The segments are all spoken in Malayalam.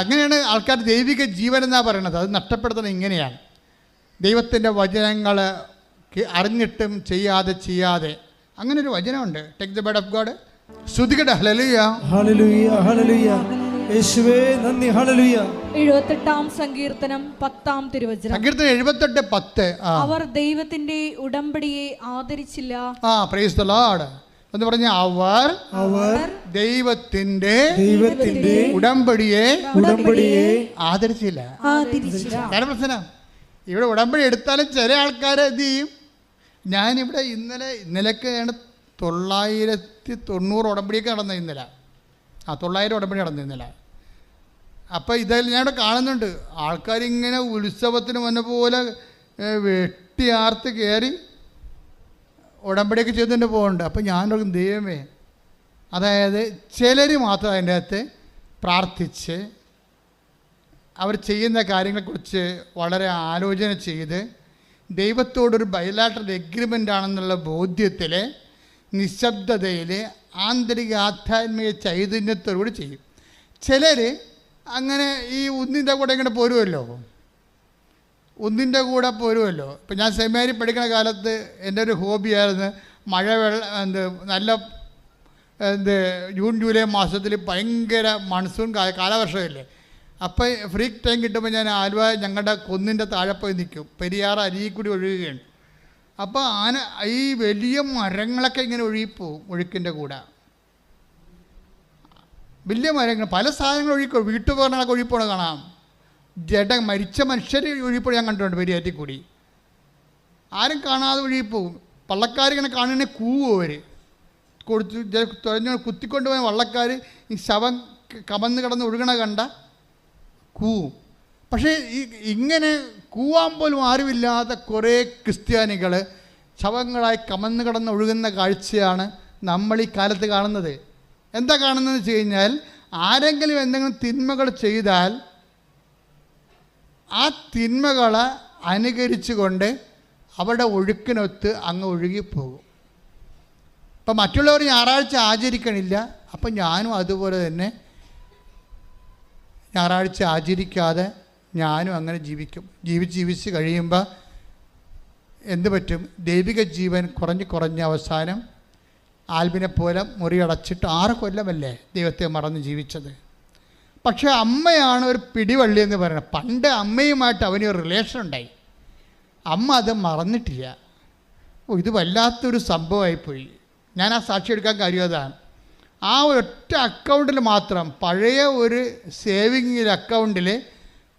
അങ്ങനെയാണ് ആൾക്കാർ ദൈവിക ജീവൻ എന്നാണ് പറയണത്. അത് നഷ്ടപ്പെടുത്തുന്നത് ഇങ്ങനെയാണ്. ദൈവത്തിൻ്റെ വചനങ്ങൾ അറിഞ്ഞിട്ടും ചെയ്യാതെ അങ്ങനെ ഒരു വചനമുണ്ട്. Take the word of God. സ്തുതിക്കട്ടെ. ഹല്ലേലൂയ, ഹല്ലേലൂയ, ഹല്ലേലൂയ. യേശുവേ നന്ദി. ഹല്ലേലൂയ. 78-ാം സങ്കീർത്തനം 10-ാം തിരുവചനം. സങ്കീർത്തനം 78:10. അവർ ദൈവത്തിന്റെ ഉടമ്പടിയെ ആദരിച്ചില്ല. പ്രൈസ് ദി ലോർഡ് എന്ന് പറഞ്ഞ അവർ ദൈവത്തിന്റെ ഉടമ്പടിയെ ആദരിച്ചില്ല. കാരണം പ്രശ്നം ഇവിടെ ഉടമ്പടി എടുത്താലും ചില ആൾക്കാർ എന്ത് ചെയ്യും? ഞാനിവിടെ ഇന്നലേക്ക് 990 ഉടമ്പടിയൊക്കെ നടന്നത് ഇന്നലെ. 900 ഉടമ്പടി നടന്നു ഇന്നലെ. അപ്പോൾ ഇതെല്ലാം ഞാനിവിടെ കാണുന്നുണ്ട്. ആൾക്കാരിങ്ങനെ ഉത്സവത്തിന് വന്ന പോലെ വെട്ടിയാർത്ത് കയറി ഉടമ്പടിയൊക്കെ ചെയ്തുകൊണ്ട് പോകുന്നുണ്ട്. അപ്പോൾ ഞാനൊരു ദൈവമേ, അതായത് ചിലർ മാത്രം അതിൻ്റെ അകത്ത് പ്രാർത്ഥിച്ച് അവർ ചെയ്യുന്ന കാര്യങ്ങളെക്കുറിച്ച് വളരെ ആലോചന ചെയ്ത് ദൈവത്തോടൊരു ബൈലാറ്ററൽ എഗ്രിമെൻ്റ് ആണെന്നുള്ള ബോധ്യത്തിൽ നിശബ്ദതയിൽ ആന്തരിക ആധ്യാത്മിക ചൈതന്യത്തോടുകൂടി ചെയ്യും. ചിലർ അങ്ങനെ ഈ ഒന്നിൻ്റെ കൂടെ ഇങ്ങനെ പോരുമല്ലോ. ഇപ്പം ഞാൻ സെമിനാരി പഠിക്കുന്ന കാലത്ത് എൻ്റെ ഒരു ഹോബിയായിരുന്നു നല്ല ജൂൺ ജൂലൈ മാസത്തിൽ ഭയങ്കര മൺസൂൺ കാലവർഷമല്ലേ. അപ്പോൾ ഫ്രീ ടൈം കിട്ടുമ്പോൾ ഞാൻ ആലുവ ഞങ്ങളുടെ കുന്നിൻ്റെ താഴെ പോയി നിൽക്കും. പെരിയാർ അരിയിൽ കൂടി ഒഴുകുകയാണ്. അപ്പോൾ ഈ വലിയ മരങ്ങളൊക്കെ ഇങ്ങനെ ഒഴുകിപ്പോവും. ഒഴുക്കിൻ്റെ കൂടെ വലിയ മരങ്ങൾ, പല സാധനങ്ങൾ ഒഴുകിപ്പോവും. വീട്ടുപകരണങ്ങളൊക്കെ ഒഴുകിപ്പോണ കാണാം. മരിച്ച മനുഷ്യർ ഒഴുകിപ്പോയി ഞാൻ കണ്ടിട്ടുണ്ട് പെരിയാറ്റിൽ കൂടി. ആരും കാണാതെ ഒഴുകിപ്പോവും. വള്ളക്കാരിങ്ങനെ കാണുന്നതിനെ കൂവും. അവർ തുഴഞ്ഞ് കുത്തിക്കൊണ്ട് പോയ വള്ളക്കാർ ഈ ശവം കമന്ന് കിടന്ന് ഒഴുകണ കണ്ട കൂവും. പക്ഷേ ഇങ്ങനെ കൂവാൻ പോലും ആരുമില്ലാത്ത കുറേ ക്രിസ്ത്യാനികൾ ശവങ്ങളായി കമന്ന് കിടന്ന് ഒഴുകുന്ന കാഴ്ചയാണ് നമ്മൾ ഈ കാലത്ത് കാണുന്നത്. എന്താ കാണുന്നതെന്ന് വെച്ച് കഴിഞ്ഞാൽ, ആരെങ്കിലും എന്തെങ്കിലും തിന്മകൾ ചെയ്താൽ ആ തിന്മകളെ അനുകരിച്ചുകൊണ്ട് അവരുടെ ഒഴുക്കിനൊത്ത് അങ്ങ് ഒഴുകിപ്പോകും. ഇപ്പം മറ്റുള്ളവർ ഞായറാഴ്ച ആചരിക്കണില്ല, അപ്പം ഞാനും അതുപോലെ തന്നെ ഞായറാഴ്ച ആചരിക്കാതെ ഞാനും അങ്ങനെ ജീവിച്ച് കഴിയുമ്പോൾ എന്ത് പറ്റും? ദൈവിക ജീവൻ കുറഞ്ഞ് അവസാനം ആൽബിനെ പോലെ മുറിയടച്ചിട്ട് 6 കൊല്ലമല്ലേ ദൈവത്തെ മറന്ന് ജീവിച്ചത്. പക്ഷേ അമ്മയാണ് ഒരു പിടിവള്ളി എന്ന് പറയുന്നത്. പണ്ട് അമ്മയുമായിട്ട് അവനൊരു റിലേഷൻ ഉണ്ടായി. അമ്മ അത് മറന്നിട്ടില്ല. ഇത് വല്ലാത്തൊരു സംഭവമായിപ്പോയി. ഞാൻ ആ സാക്ഷി എടുക്കാൻ കാര്യം അതാണ്. ആ ഒറ്റ അക്കൗണ്ടിൽ മാത്രം, പഴയ ഒരു സേവിങ് അക്കൗണ്ടിൽ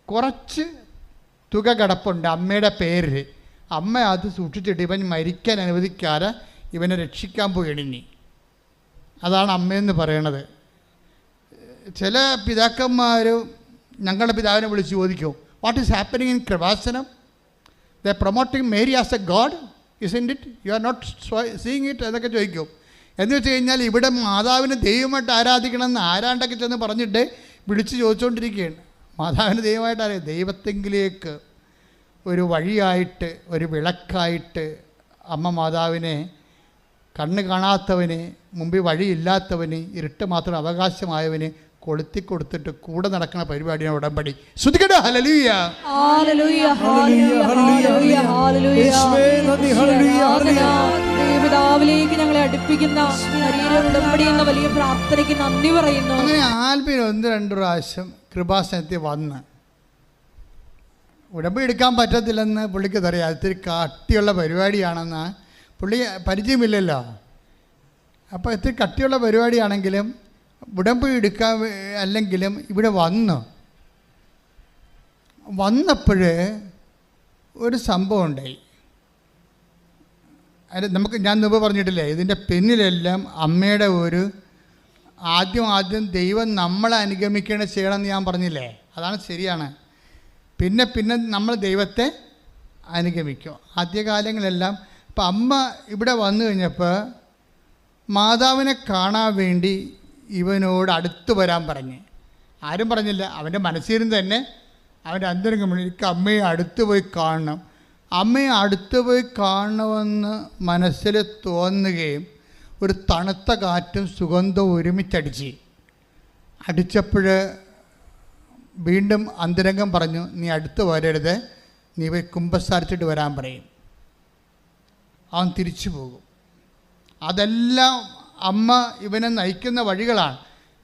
കുറച്ച് തുക കിടപ്പുണ്ട് അമ്മയുടെ പേരിൽ. അമ്മ അത് സൂക്ഷിച്ചിട്ട് ഇവൻ മരിക്കാൻ അനുവദിക്കാതെ ഇവനെ രക്ഷിക്കാൻ പോയി എണിഞ്ഞി. അതാണ് അമ്മയെന്ന് പറയണത്. ചില പിതാക്കന്മാർ ഞങ്ങളുടെ പിതാവിനെ വിളിച്ച് ചോദിക്കും, what is happening in Kripasanam? The promoting Mary as a God, isn't it? You are not seeing it എന്നൊക്കെ ചോദിക്കും. എന്ന് വെച്ച് കഴിഞ്ഞാൽ ഇവിടെ മാതാവിനെ ദൈവമായിട്ട് ആരാധിക്കണമെന്ന് ആരാണ്ടൊക്കെ ചെന്ന് പറഞ്ഞിട്ട് വിളിച്ച് ചോദിച്ചുകൊണ്ടിരിക്കുകയാണ്. മാതാവിന് ദൈവമായിട്ട് അറിയാം. ദൈവത്തെങ്കിലേക്ക് ഒരു വഴിയായിട്ട്, ഒരു വിളക്കായിട്ട് അമ്മ മാതാവിനെ കണ്ണ് കാണാത്തവന്, മുമ്പിൽ വഴിയില്ലാത്തവന്, ഇരുട്ട് മാത്രം അവകാശമായവന് കൊളുത്തി കൊടുത്തിട്ട് കൂടെ നടക്കുന്ന പരിപാടിയാണ് ഉടമ്പടി. ശ്രുതിക്കട്ടെ. ഹല്ലേലൂയ, ഹല്ലേലൂയ, ഹല്ലേലൂയ, ഹല്ലേലൂയ. പിതാവിലേക്ക് ഞങ്ങളെ അടുപ്പിക്കുന്ന ഉടമ്പടി എന്ന വലിയ പ്രാർത്ഥനയ്ക്ക് നന്ദി പറയുന്നു. അങ്ങനെ ആൽബിൻ 1-2 പ്രാവശ്യം കൃപാസനത്തിൽ വന്ന് ഉടമ്പടി എടുക്കാൻ പറ്റത്തില്ലെന്ന് പുള്ളിക്ക് അറിയാം. ഇത്തിരി കട്ടിയുള്ള പരിപാടിയാണെന്ന് പുള്ളി പരിചയമില്ലല്ലോ. അപ്പോൾ ഇത്തിരി കട്ടിയുള്ള പരിപാടിയാണെങ്കിലും ഉടമ്പടി എടുക്കാൻ അല്ലെങ്കിലും ഇവിടെ വന്നപ്പോൾ ഒരു സംഭവം ഉണ്ടായി. അത് ഞാൻ മുമ്പ് പറഞ്ഞിട്ടില്ലേ, ഇതിൻ്റെ പിന്നിലെല്ലാം അമ്മയുടെ ഒരു ആദ്യം ദൈവം നമ്മളെ അനുഗമിക്കണം ചെയ്യണമെന്ന് ഞാൻ പറഞ്ഞില്ലേ, അതാണ് ശരിയാണ്. പിന്നെ നമ്മൾ ദൈവത്തെ അനുഗമിക്കും. ആദ്യകാലങ്ങളെല്ലാം ഇപ്പം അമ്മ ഇവിടെ വന്നു കഴിഞ്ഞപ്പോൾ മാതാവിനെ കാണാൻ വേണ്ടി ഇവനോട് അടുത്ത് വരാൻ പറഞ്ഞ്. ആരും പറഞ്ഞില്ല, അവൻ്റെ മനസ്സിൽ തന്നെ അവൻ്റെ അന്തരംഗം എനിക്ക് അമ്മയെ അടുത്ത് പോയി കാണണം, അമ്മയെ അടുത്ത് പോയി കാണണമെന്ന് മനസ്സിൽ തോന്നുകയും ഒരു തണുത്ത കാറ്റും സുഗന്ധവും ഒരുമിച്ചടിച്ചപ്പോൾ വീണ്ടും അന്തരംഗം പറഞ്ഞു, നീ അടുത്ത് വരരുത്, നീ പോയി കുമ്പസാരിച്ചിട്ട് വരാൻ പറയും. അവൻ തിരിച്ചു പോകും. അതെല്ലാം അമ്മ ഇവനെ നയിക്കുന്ന വഴികളാണ്.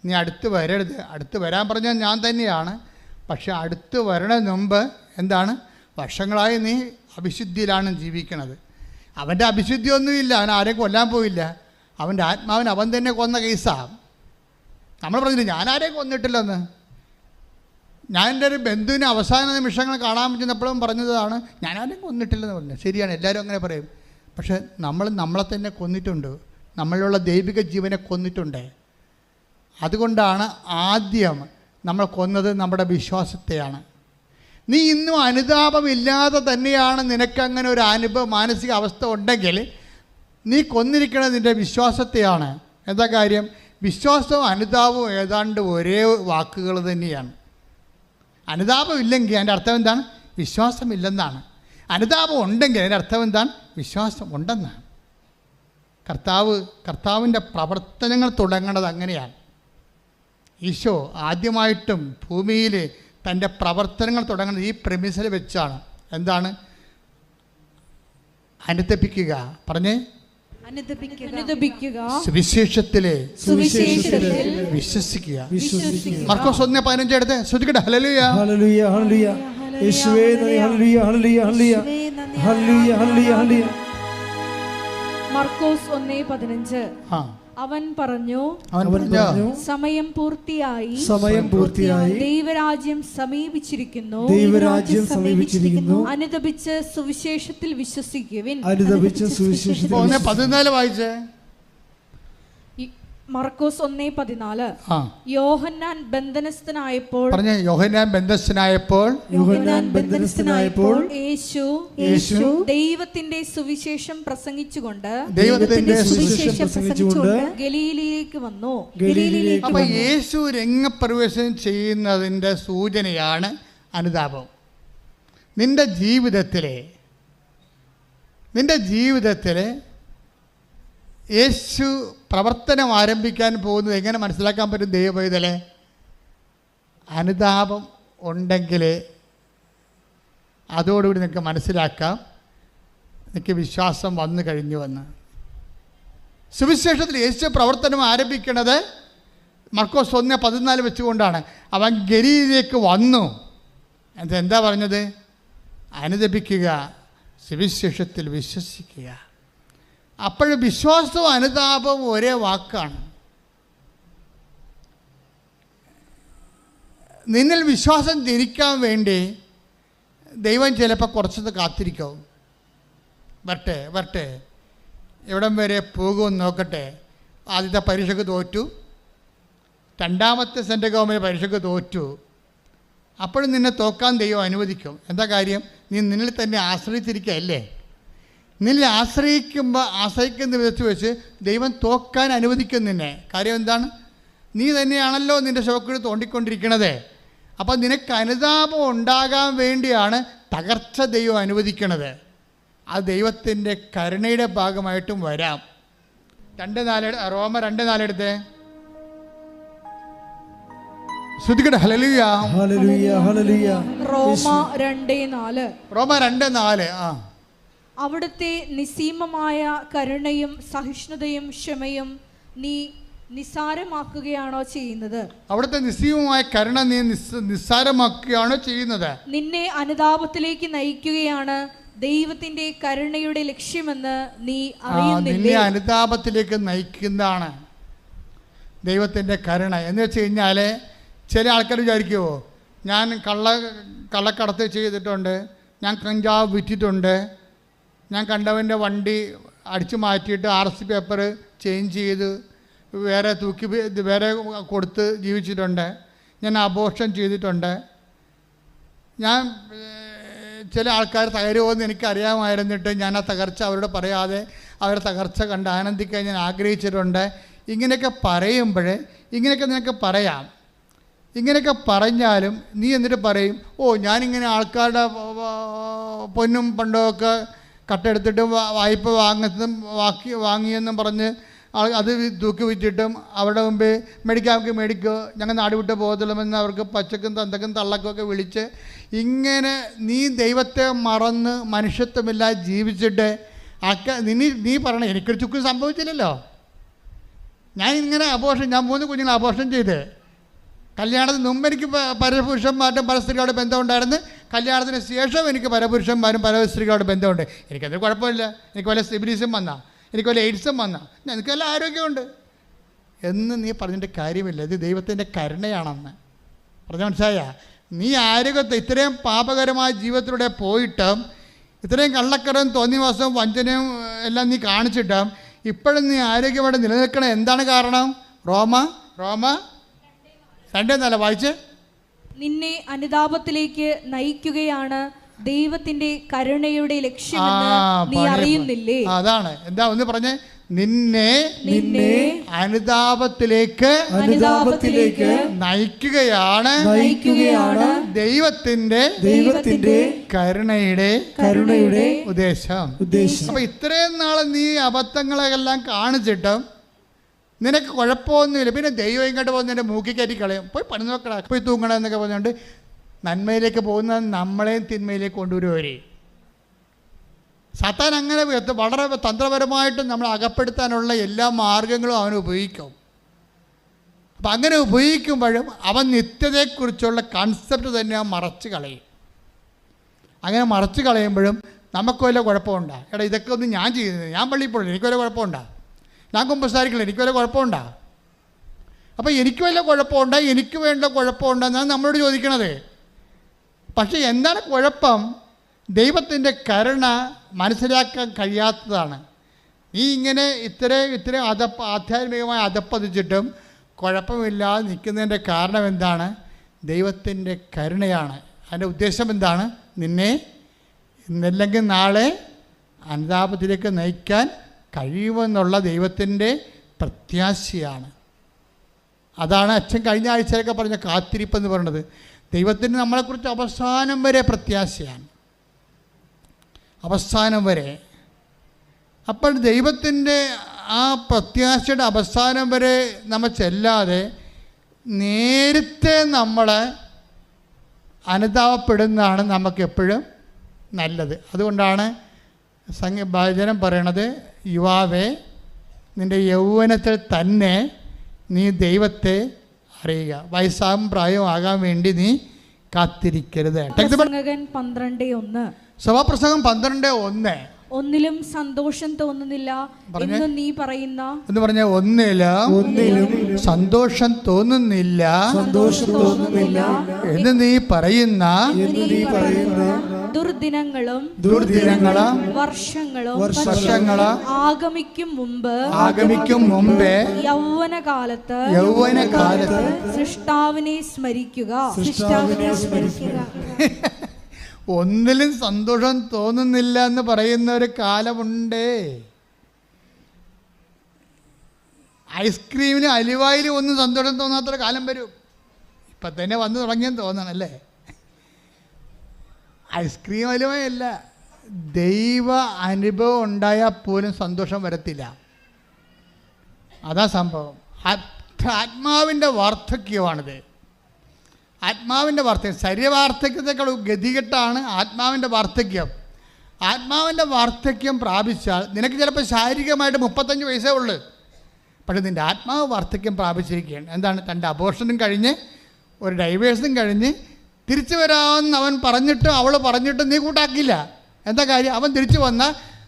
നീ അടുത്ത് വരരുത്, അടുത്ത് വരാൻ പറഞ്ഞാൽ ഞാൻ തന്നെയാണ്. പക്ഷെ അടുത്ത് വരണതിന് മുമ്പ് എന്താണ്, വർഷങ്ങളായി നീ അവിശുദ്ധിയിലാണ് ജീവിക്കണത്. അവൻ്റെ അവിശുദ്ധിയൊന്നുമില്ല, അവൻ ആരെയും കൊല്ലാൻ പോയില്ല. അവൻ്റെ ആത്മാവിന് അവൻ തന്നെ കൊന്ന കേസാണ്. നമ്മൾ പറഞ്ഞില്ല ഞാൻ ആരെയും കൊന്നിട്ടില്ലെന്ന്. ഞാൻ എൻ്റെ ഒരു ബന്ധുവിനെ അവസാന നിമിഷങ്ങൾ കാണാൻ പറ്റുന്നപ്പോഴും പറഞ്ഞതാണ് ഞാൻ ആരെയും കൊന്നിട്ടില്ലെന്ന് പറഞ്ഞു. ശരിയാണ്, എല്ലാവരും അങ്ങനെ പറയും. പക്ഷെ നമ്മൾ നമ്മളെ തന്നെ കൊന്നിട്ടുണ്ട്, നമ്മളിലുള്ള ദൈവിക ജീവനെ കൊന്നിട്ടുണ്ട്. അതുകൊണ്ടാണ് ആദ്യം നമ്മൾ കൊന്നത് നമ്മുടെ വിശ്വാസത്തെയാണ്. നീ ഇന്നും അനുതാപമില്ലാതെ തന്നെയാണ് നിനക്കങ്ങനെ ഒരു മാനസിക അവസ്ഥ ഉണ്ടെങ്കിൽ നീ കൊന്നിരിക്കുന്നത് നിൻ്റെ വിശ്വാസത്തെയാണ്. എന്താ കാര്യം? വിശ്വാസവും അനുതാപവും ഏതാണ്ട് ഒരേ വാക്കുകൾ തന്നെയാണ്. അനുതാപം ഇല്ലെങ്കിൽ അതിൻ്റെ അർത്ഥം എന്താണ്? വിശ്വാസമില്ലെന്നാണ്. അനുതാപം ഉണ്ടെങ്കിൽ അതിൻ്റെ അർത്ഥം എന്താണ്? വിശ്വാസം ഉണ്ടെന്നാണ്. കർത്താവിൻ്റെ പ്രവർത്തനങ്ങൾ തുടങ്ങേണ്ടത് അങ്ങനെയാണ്. ഈശോ ആദ്യമായിട്ടും ഭൂമിയിൽ തൻ്റെ പ്രവർത്തനങ്ങൾ തുടങ്ങുന്നത് ഈ പ്രെമിസിൽ വെച്ചാണ്. എന്താണ്? അനുതപിക്കുക. പറഞ്ഞേ, സുവിശേഷത്തിലെ വിശ്വസിക്കുക. മർക്കോസ് 1:15 എടുത്ത് ശ്രദ്ധിക്കട്ടെ. ഹല്ലേലൂയ, ഹല്ലേലൂയ, ഹല്ലേലൂയ. യേശുവേ നന്ദി. ഹല്ലേലൂയ, ഹല്ലേലൂയ, ഹല്ലേലൂയ, ഹല്ലേലൂയ, ഹല്ലേലൂയ, ഹല്ലേലൂയ. മർക്കോസ് 1:15. അവൻ പറഞ്ഞു, സമയം പൂർത്തിയായി, ദൈവരാജ്യം സമീപിച്ചിരിക്കുന്നു, അനുതപിച്ച് സുവിശേഷത്തിൽ വിശ്വസിക്കുവിൻ. 14 വായിച്ചേ. മർക്കോസ് 1:14. യോഹന്നാൻ ബന്ധനസ്ഥനായപ്പോൾ യേശു ദൈവത്തിന്റെ സുവിശേഷം പ്രസംഗിച്ചുകൊണ്ട് ഗലീലയിലേക്ക് വന്നു. അപ്പൊ യേശു രംഗപ്രവേശനം ചെയ്യുന്നതിൻ്റെ സൂചനയാണ് അനുതാപം. നിന്റെ ജീവിതത്തിലെ യേശു പ്രവർത്തനം ആരംഭിക്കാൻ പോകുന്നത് എങ്ങനെ മനസ്സിലാക്കാൻ പറ്റും? ദൈവപൈതലെ, അനുതാപം ഉണ്ടെങ്കിൽ അതോടുകൂടി നിങ്ങൾക്ക് മനസ്സിലാക്കാം നിങ്ങൾക്ക് വിശ്വാസം വന്നു കഴിഞ്ഞുവെന്ന്. സുവിശേഷത്തിൽ യേശു പ്രവർത്തനം ആരംഭിക്കുന്നത് മർക്കോസ് 1:14 വെച്ചുകൊണ്ടാണ്. അവൻ ഗലീലയിലേക്ക് വന്നു. എന്താ പറഞ്ഞത്? അനുതപിക്കുക, സുവിശേഷത്തിൽ വിശ്വസിക്കുക. അപ്പോഴും വിശ്വാസവും അനുതാപവും ഒരേ വാക്കാണ്. നിന്നിൽ വിശ്വാസം ജനിക്കാൻ വേണ്ടി ദൈവം ചിലപ്പോൾ കുറച്ചൊന്ന് കാത്തിരിക്കും. വരട്ടെ എവിടം വരെ പോകുമെന്ന് നോക്കട്ടെ. ആദ്യത്തെ പരീക്ഷയ്ക്ക് തോറ്റു, രണ്ടാമത്തെ സെൻട്രൽ ഗവൺമെൻറ് പരീക്ഷയ്ക്ക് തോറ്റു. അപ്പോഴും നിന്നെ തോക്കാൻ ദൈവം അനുവദിക്കും. എന്താ കാര്യം? നീ നിന്നിൽ തന്നെ ആശ്രയിച്ചിരിക്കുകയല്ലേ. നിന്നെ ആശ്രയിക്കുന്ന വിധത്തിൽ വെച്ച് ദൈവം തോക്കാൻ അനുവദിക്കും നിന്നെ. കാര്യം എന്താണ്? നീ തന്നെയാണല്ലോ നിൻ്റെ ശവക്കുഴി തോണ്ടിക്കൊണ്ടിരിക്കണത്. അപ്പം നിനക്ക് അനുതാപം ഉണ്ടാകാൻ വേണ്ടിയാണ് തകർച്ച ദൈവം അനുവദിക്കണത്. അത് ദൈവത്തിൻ്റെ കരുണയുടെ ഭാഗമായിട്ടും വരാം. റോമ 2:4 എടുത്തേ. ശ്രദ്ധിക്കട്ടെ. ഹല്ലേലൂയ, ഹല്ലേലൂയ, ഹല്ലേലൂയ. റോമ 2:4. അവിടുത്തെ നിസ്സീമമായ കരുണയും സഹിഷ്ണുതയും ക്ഷമയും നീ നിസ്സാരമാക്കുകയാണോ ചെയ്യുന്നത്? അവിടുത്തെ നിസ്സീമമായ കരുണ നീ നിസ്സാരമാക്കുകയാണോ ചെയ്യുന്നത്? നിന്നെ അനുതാപത്തിലേക്ക് നയിക്കുകയാണ് ദൈവത്തിന്റെ കരുണയുടെ ലക്ഷ്യമെന്ന് നീ അറിയുന്നില്ലേ? നിന്നെ അനുതാപത്തിലേക്ക് നയിക്കുന്നതാണ് ദൈവത്തിൻ്റെ കരുണ. എന്ന് വെച്ച് കഴിഞ്ഞാൽ ചില ആൾക്കാർ വിചാരിക്കുമോ, ഞാൻ കള്ളക്കടത്ത് ചെയ്തിട്ടുണ്ട്, ഞാൻ കഞ്ചാവ് വിറ്റിട്ടുണ്ട്, ഞാൻ കണ്ടവൻ്റെ വണ്ടി അടിച്ചു മാറ്റിയിട്ട് RC പേപ്പർ ചേഞ്ച് ചെയ്ത് വേറെ കൊടുത്ത് ജീവിച്ചിട്ടുണ്ട്, ഞാൻ അബോർഷൻ ചെയ്തിട്ടുണ്ട്, ഞാൻ ചില ആൾക്കാർ തകരുമെന്ന് എനിക്കറിയാമായിരുന്നിട്ട് ഞാൻ ആ തകർച്ച അവരോട് പറയാതെ അവരുടെ തകർച്ച കണ്ട് ആനന്ദിക്കാൻ ഞാൻ ആഗ്രഹിച്ചിട്ടുണ്ട്. ഇങ്ങനെയൊക്കെ പറയുമ്പോൾ ഇങ്ങനെയൊക്കെ നിനക്ക് പറയാം. ഇങ്ങനെയൊക്കെ പറഞ്ഞാലും നീ എന്നിട്ട് പറയും, ഞാനിങ്ങനെ ആൾക്കാരുടെ പൊന്നും പണ്ടമൊക്കെ കട്ടെടുത്തിട്ട് വായ്പ വാങ്ങിയെന്നും പറഞ്ഞ് അത് തൂക്കി വെച്ചിട്ടും അവരുടെ മുമ്പ് മേടിക്കാമെങ്കിൽ മേടിക്കോ, ഞങ്ങൾ നാട് വിട്ട് പോകത്തുള്ളമെന്ന് അവർക്ക് പച്ചക്കും തന്തക്കും തള്ളക്കൊക്കെ വിളിച്ച് ഇങ്ങനെ നീ ദൈവത്തെ മറന്ന് മനുഷ്യത്വമില്ലാതെ ജീവിച്ചിട്ട് നീ പറയണേ എനിക്കൊരു ചുക്കും സംഭവിച്ചില്ലല്ലോ. ഞാൻ ഇങ്ങനെ ഞാൻ 3 കുഞ്ഞുങ്ങളെ അബോർഷൻ ചെയ്ത് കല്യാണത്തിന് മുമ്പ് എനിക്ക് പരപുരുഷന്മാരും പരസ്ത്രീകളുടെ ബന്ധമുണ്ടായിരുന്നു. കല്യാണത്തിന് ശേഷം എനിക്ക് പരപുരുഷന്മാരും പരസ്ത്രീകളുടെ ബന്ധമുണ്ട്. എനിക്കതൊരു കുഴപ്പമില്ല. എനിക്ക് വല്ല സിബിലിസും വന്നാൽ, എനിക്ക് വല്ല എയ്ഡ്സും വന്നാൽ, എനിക്ക് വല്ല ആരോഗ്യമുണ്ട് എന്ന് നീ പറഞ്ഞിട്ട് കാര്യമില്ല. ഇത് ദൈവത്തിൻ്റെ കരുണയാണെന്ന് പറഞ്ഞ മനസ്സിലായ? നീ ആരോഗ്യത്തെ ഇത്രയും പാപകരമായ ജീവിതത്തിലൂടെ പോയിട്ടും ഇത്രയും കള്ളക്കടവും തോന്നിവാസവും വഞ്ചനയും എല്ലാം നീ കാണിച്ചിട്ടും ഇപ്പോഴും നീ ആരോഗ്യമായിട്ട് നിലനിൽക്കണം. എന്താണ് കാരണം? റോമ 2:4 വായിച്ച്. നിന്നെ അനുതാപത്തിലേക്ക് നയിക്കുകയാണ് ദൈവത്തിന്റെ കരുണയുടെ ലക്ഷ്യമെന്ന് നീ അറിയുന്നില്ലേ? അതാണ്. എന്താ ഒന്ന് പറഞ്ഞേ? നിന്നെ അനുതാപത്തിലേക്ക് നയിക്കുകയാണ് ദൈവത്തിന്റെ കരുണയുടെ ഉദ്ദേശം. അപ്പൊ ഇത്രയും നാളെ നീ അബദ്ധങ്ങളെല്ലാം കാണിച്ചിട്ടും നിനക്ക് കുഴപ്പമൊന്നുമില്ല. പിന്നെ ദൈവം ഇങ്ങോട്ട് പോകുന്ന എൻ്റെ മൂക്കി കയറ്റി കളയും. പോയി പണി നോക്കടാ, പോയി തൂങ്ങണം എന്നൊക്കെ പറഞ്ഞുകൊണ്ട് നന്മയിലേക്ക് പോകുന്ന നമ്മളെയും തിന്മയിലേക്ക് കൊണ്ടുവരുവരെ. സാത്താൻ അങ്ങനെ വളരെ തന്ത്രപരമായിട്ട് നമ്മൾ അകപ്പെടുത്താനുള്ള എല്ലാ മാർഗങ്ങളും അവൻ ഉപയോഗിക്കും. അപ്പം അങ്ങനെ ഉപയോഗിക്കുമ്പോഴും അവൻ നിത്യതയെക്കുറിച്ചുള്ള കൺസെപ്റ്റ് തന്നെ അവൻ മറച്ച് കളയും. അങ്ങനെ മറച്ച് കളയുമ്പോഴും നമുക്ക് വല്ല കുഴപ്പമുണ്ടോ? എടാ ഇതൊക്കെ ഒന്നും ഞാൻ ചെയ്യുന്നത്, ഞാൻ പള്ളിയിൽ പോകണം, എനിക്ക് വല്ല കുഴപ്പമുണ്ടോ? ഞാൻ കുമ്പസാരിക്കില്ല, എനിക്ക് വല്ല കുഴപ്പമുണ്ടോ? അപ്പോൾ എനിക്ക് വല്ല കുഴപ്പമുണ്ടോ, എനിക്ക് വേണ്ട കുഴപ്പമുണ്ടെന്നാണ് നമ്മളോട് ചോദിക്കണത്. പക്ഷേ എന്താണ് കുഴപ്പം? ദൈവത്തിൻ്റെ കരുണ മനസ്സിലാക്കാൻ കഴിയാത്തതാണ്. നീ ഇങ്ങനെ ഇത്രയും ആധ്യാത്മികമായി അതപ്പതിച്ചിട്ടും കുഴപ്പമില്ലാതെ നിൽക്കുന്നതിൻ്റെ കാരണം എന്താണ്? ദൈവത്തിൻ്റെ കരുണയാണ്. അതിൻ്റെ ഉദ്ദേശം എന്താണ്? നിന്നെ ഇന്നല്ലെങ്കിൽ നാളെ അനുതാപത്തിലേക്ക് നയിക്കാൻ കഴിയുമെന്നുള്ള ദൈവത്തിൻ്റെ പ്രത്യാശയാണ്. അതാണ് അച്ഛൻ കഴിഞ്ഞ ആഴ്ചയിലൊക്കെ പറഞ്ഞ കാത്തിരിപ്പെന്ന് പറയുന്നത്. ദൈവത്തിന് നമ്മളെക്കുറിച്ച് അവസാനം വരെ പ്രത്യാശയാണ്, അവസാനം വരെ. അപ്പോൾ ദൈവത്തിൻ്റെ ആ പ്രത്യാശയുടെ അവസാനം വരെ നമ്മൾ ചെല്ലാതെ നേരത്തെ നമ്മൾ അനുതാപപ്പെടുന്നതാണ് നമുക്കെപ്പോഴും നല്ലത്. അതുകൊണ്ടാണ് ഭജനം പറയണത്, യുവാവേ നിൻ്റെ യൗവനത്തിൽ തന്നെ നീ ദൈവത്തെ അറിയുക, വയസ്സാകും പ്രായവും ആകാൻ വേണ്ടി നീ കാത്തിരിക്കരുത്. സഭാപ്രസംഗം 12:1. ഒന്നിലും സന്തോഷം തോന്നുന്നില്ല എന്ന് നീ പറയുന്ന എന്ന് പറഞ്ഞ ഒന്നിലും സന്തോഷം തോന്നുന്നില്ല എന്ന് നീ പറയുന്ന ദുർദിനങ്ങളും വർഷങ്ങളും ആഗമിക്കും മുമ്പേ യൗവനകാലത്ത് സൃഷ്ടാവിനെ സ്മരിക്കുക. ഒന്നിലും സന്തോഷം തോന്നുന്നില്ല എന്ന് പറയുന്ന ഒരു കാലമുണ്ട്. ഐസ്ക്രീമിന് അലുവായിലും ഒന്നും സന്തോഷം തോന്നാത്തൊരു കാലം വരും. ഇപ്പം തന്നെ വന്നു തുടങ്ങിയെന്ന് തോന്നണല്ലേ? ഐസ്ക്രീം അലുവയല്ല, ദൈവ അനുഭവം ഉണ്ടായാൽ പോലും സന്തോഷം വരത്തില്ല. അതാ സംഭവം. ആത്മാവിൻ്റെ വാർദ്ധക്യമാണിത്. ആത്മാവിൻ്റെ വാർദ്ധക്യം, ശരീരവാർദ്ധക്യത്തെക്കാൾ ഗതികെട്ടാണ് ആത്മാവിൻ്റെ വാർദ്ധക്യം. ആത്മാവിൻ്റെ വാർദ്ധക്യം പ്രാപിച്ചാൽ നിനക്ക് ചിലപ്പോൾ ശാരീരികമായിട്ട് 35 വയസ്സേ ഉള്ളൂ, പക്ഷേ നിൻ്റെ ആത്മാവ് വാർദ്ധക്യം പ്രാപിച്ചിരിക്കുകയാണ്. എന്താണ്? തൻ്റെ അബോർഷനും കഴിഞ്ഞ് ഒരു ഡൈവേഴ്സും കഴിഞ്ഞ് തിരിച്ചു വരാമെന്ന് അവൻ പറഞ്ഞിട്ടും അവൾ പറഞ്ഞിട്ടും നീ കൂട്ടാക്കില്ല. എന്താ കാര്യം? അവൻ തിരിച്ചു വന്ന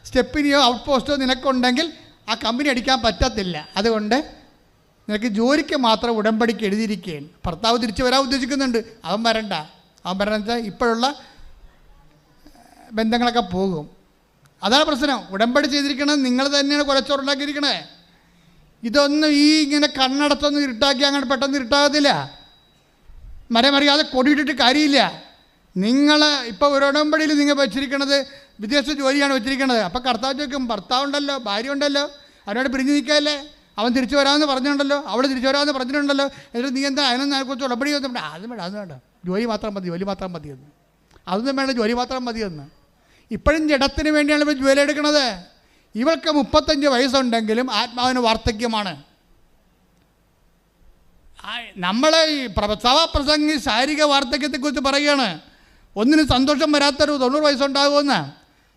സ്റ്റെപ്പിനെയോ ഔട്ട് പോസ്റ്റോ നിനക്കുണ്ടെങ്കിൽ ആ കമ്പനി അടിക്കാൻ പറ്റത്തില്ല. അതുകൊണ്ട് നിനക്ക് ജോലിക്ക് മാത്രം ഉടമ്പടിക്ക് എഴുതിയിരിക്കുകയാണ്. ഭർത്താവ് തിരിച്ചു വരാൻ ഉദ്ദേശിക്കുന്നുണ്ട്, അവൻ വരണ്ട ഇപ്പോഴുള്ള ബന്ധങ്ങളൊക്കെ പോകും. അതാണ് പ്രശ്നം. ഉടമ്പടി ചെയ്തിരിക്കണത് നിങ്ങൾ തന്നെയാണ് കുലച്ചോറുണ്ടാക്കിയിരിക്കണേ. ഇതൊന്നും ഇങ്ങനെ കണ്ണടത്തൊന്നും ഇരുട്ടാക്കി അങ്ങനെ പെട്ടെന്ന് ഇരുട്ടാകത്തില്ല. മറിയാതെ കൊടിയിട്ടിട്ട് കാര്യമില്ല. നിങ്ങൾ ഇപ്പോൾ ഒരു ഉടമ്പടിയിൽ നിങ്ങൾ വെച്ചിരിക്കണത് വിദേശ ജോലിയാണ് വെച്ചിരിക്കണത്. അപ്പോൾ കർത്താവ് ചോദിക്കും, ഭർത്താവുണ്ടല്ലോ, ഭാര്യ ഉണ്ടല്ലോ, അവരോട് പിരിഞ്ഞു നിൽക്കാമല്ലേ, അവൻ തിരിച്ചു വരാമെന്ന് പറഞ്ഞിട്ടുണ്ടല്ലോ, അവൾ തിരിച്ചു വരാമെന്ന് പറഞ്ഞിട്ടുണ്ടല്ലോ, എന്നിട്ട് നീ എന്താ അതിനൊന്നും ഉടമ്പടി ഒന്നും അത് വേണ്ട, ജോലി മാത്രം മതിയെന്ന്. അതൊന്നും വേണ്ട, ജോലി മാത്രം മതിയെന്ന്. ഇപ്പോഴും ജഡത്തിന് വേണ്ടിയാണ് ഇപ്പോൾ ജോലി എടുക്കണത്. ഇവൾക്ക് 35 വയസ്സുണ്ടെങ്കിലും ആത്മാവിന് വാർദ്ധക്യമാണ്. നമ്മളെ ഈ സഭാപ്രസംഗി ശാരീരിക വാർദ്ധക്യത്തെക്കുറിച്ച് പറയുകയാണ്. ഒന്നിനും സന്തോഷം വരാത്തൊരു 90 വയസ്സുണ്ടാകുമെന്ന്.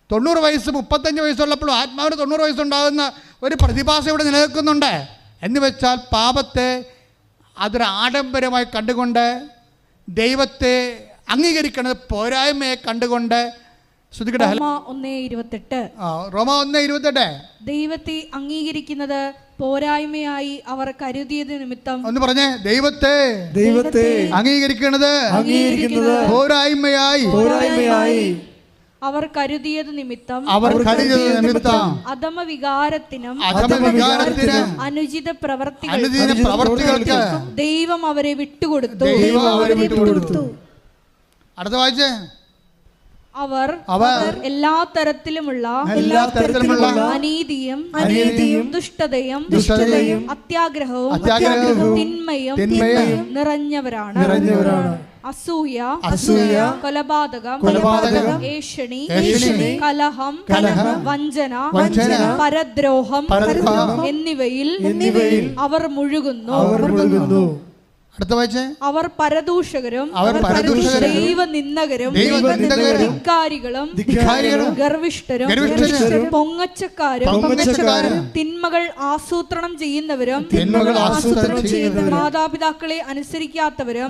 90 വയസ്സ് 35 വയസ്സുള്ളപ്പോഴും ആത്മാവിന് 90 വയസ്സുണ്ടാകുന്ന ഒരു പ്രതിഭാസം ഇവിടെ നിലനിൽക്കുന്നുണ്ട്. എന്ന് വെച്ചാൽ പാപത്തെ അതൊരു ആഡംബരമായി കണ്ടുകൊണ്ട്, ദൈവത്തെ അംഗീകരിക്കുന്നത് പോരായ്മയെ കണ്ടുകൊണ്ട്. റോമ 1:28 ദൈവത്തെ അംഗീകരിക്കുന്നത് പോരായ്മയായി അവർ കരുതിയത് നിമിത്തം. ഒന്ന് പറഞ്ഞേ, ദൈവത്തെ അംഗീകരിക്കുന്നത് പോരായ്മയായി അവർ കരുതിയത് നിമിത്തം അധമ വികാരത്തിനും അനുചിത പ്രവർത്തികൾക്ക് ദൈവം അവരെ വിട്ടുകൊടുത്തു. അടുത്ത വായിച്ചേ. അവർ എല്ലാ തരത്തിലുമുള്ള അനീതിയും ദുഷ്ടതയും അത്യാഗ്രഹവും തിന്മയും നിറഞ്ഞവരാണ്. അസൂയ, കൊലപാതകം, ഏഷണി, കലഹം, വഞ്ചന, പരദ്രോഹം എന്നിവയിൽ അവർ മുഴുകുന്നു. അവർ പരദൂഷകരും ദൈവനിന്ദകരും ധിക്കാരികളും ഗർവിഷ്ഠരും പൊങ്ങച്ചക്കാരും തിന്മകൾ ആസൂത്രണം ചെയ്യുന്നവരും മാതാപിതാക്കളെ അനുസരിക്കാത്തവരും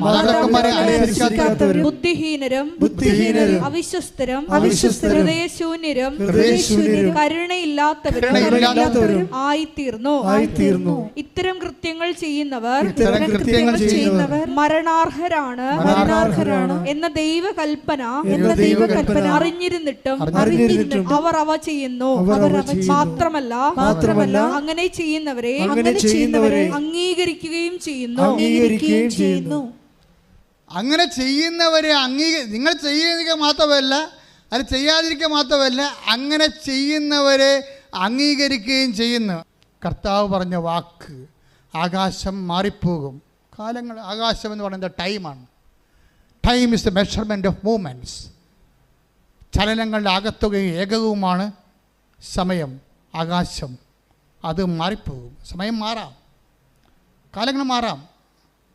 ബുദ്ധിഹീനരും അവിശ്വസ്തരും ഹൃദയശൂന്യരും കരുണയില്ലാത്തവരും ആയിത്തീർന്നു. ഇത്തരം കൃത്യങ്ങൾ ചെയ്യുന്നവർ മരണാർഹരാണ് എന്ന ദൈവകൽപ്പന അറിഞ്ഞിരുന്നിട്ടും അവർ അവ ചെയ്യുന്നു. മാത്രമല്ല അങ്ങനെ ചെയ്യുന്നവരെ അംഗീകരിക്കുകയും ചെയ്യുന്നു. അങ്ങനെ ചെയ്യുന്നവരെ നിങ്ങൾ ചെയ്യുക മാത്രമല്ല, അത് ചെയ്യാതിരിക്കുക മാത്രമല്ല, അങ്ങനെ ചെയ്യുന്നവരെ അംഗീകരിക്കുകയും ചെയ്യുന്നു. കർത്താവ് പറഞ്ഞ വാക്ക്, ആകാശം മാറിപ്പോകും. കാലങ്ങൾ, ആകാശം എന്ന് പറയുന്നത് ടൈമാണ്. Time is the measurement of movements. ചലനങ്ങളുടെ ആകത്തുകയും ഏകകവുമാണ് സമയം. ആകാശം അത് മാറിപ്പോകും. സമയം മാറാം, കാലങ്ങൾ മാറാം.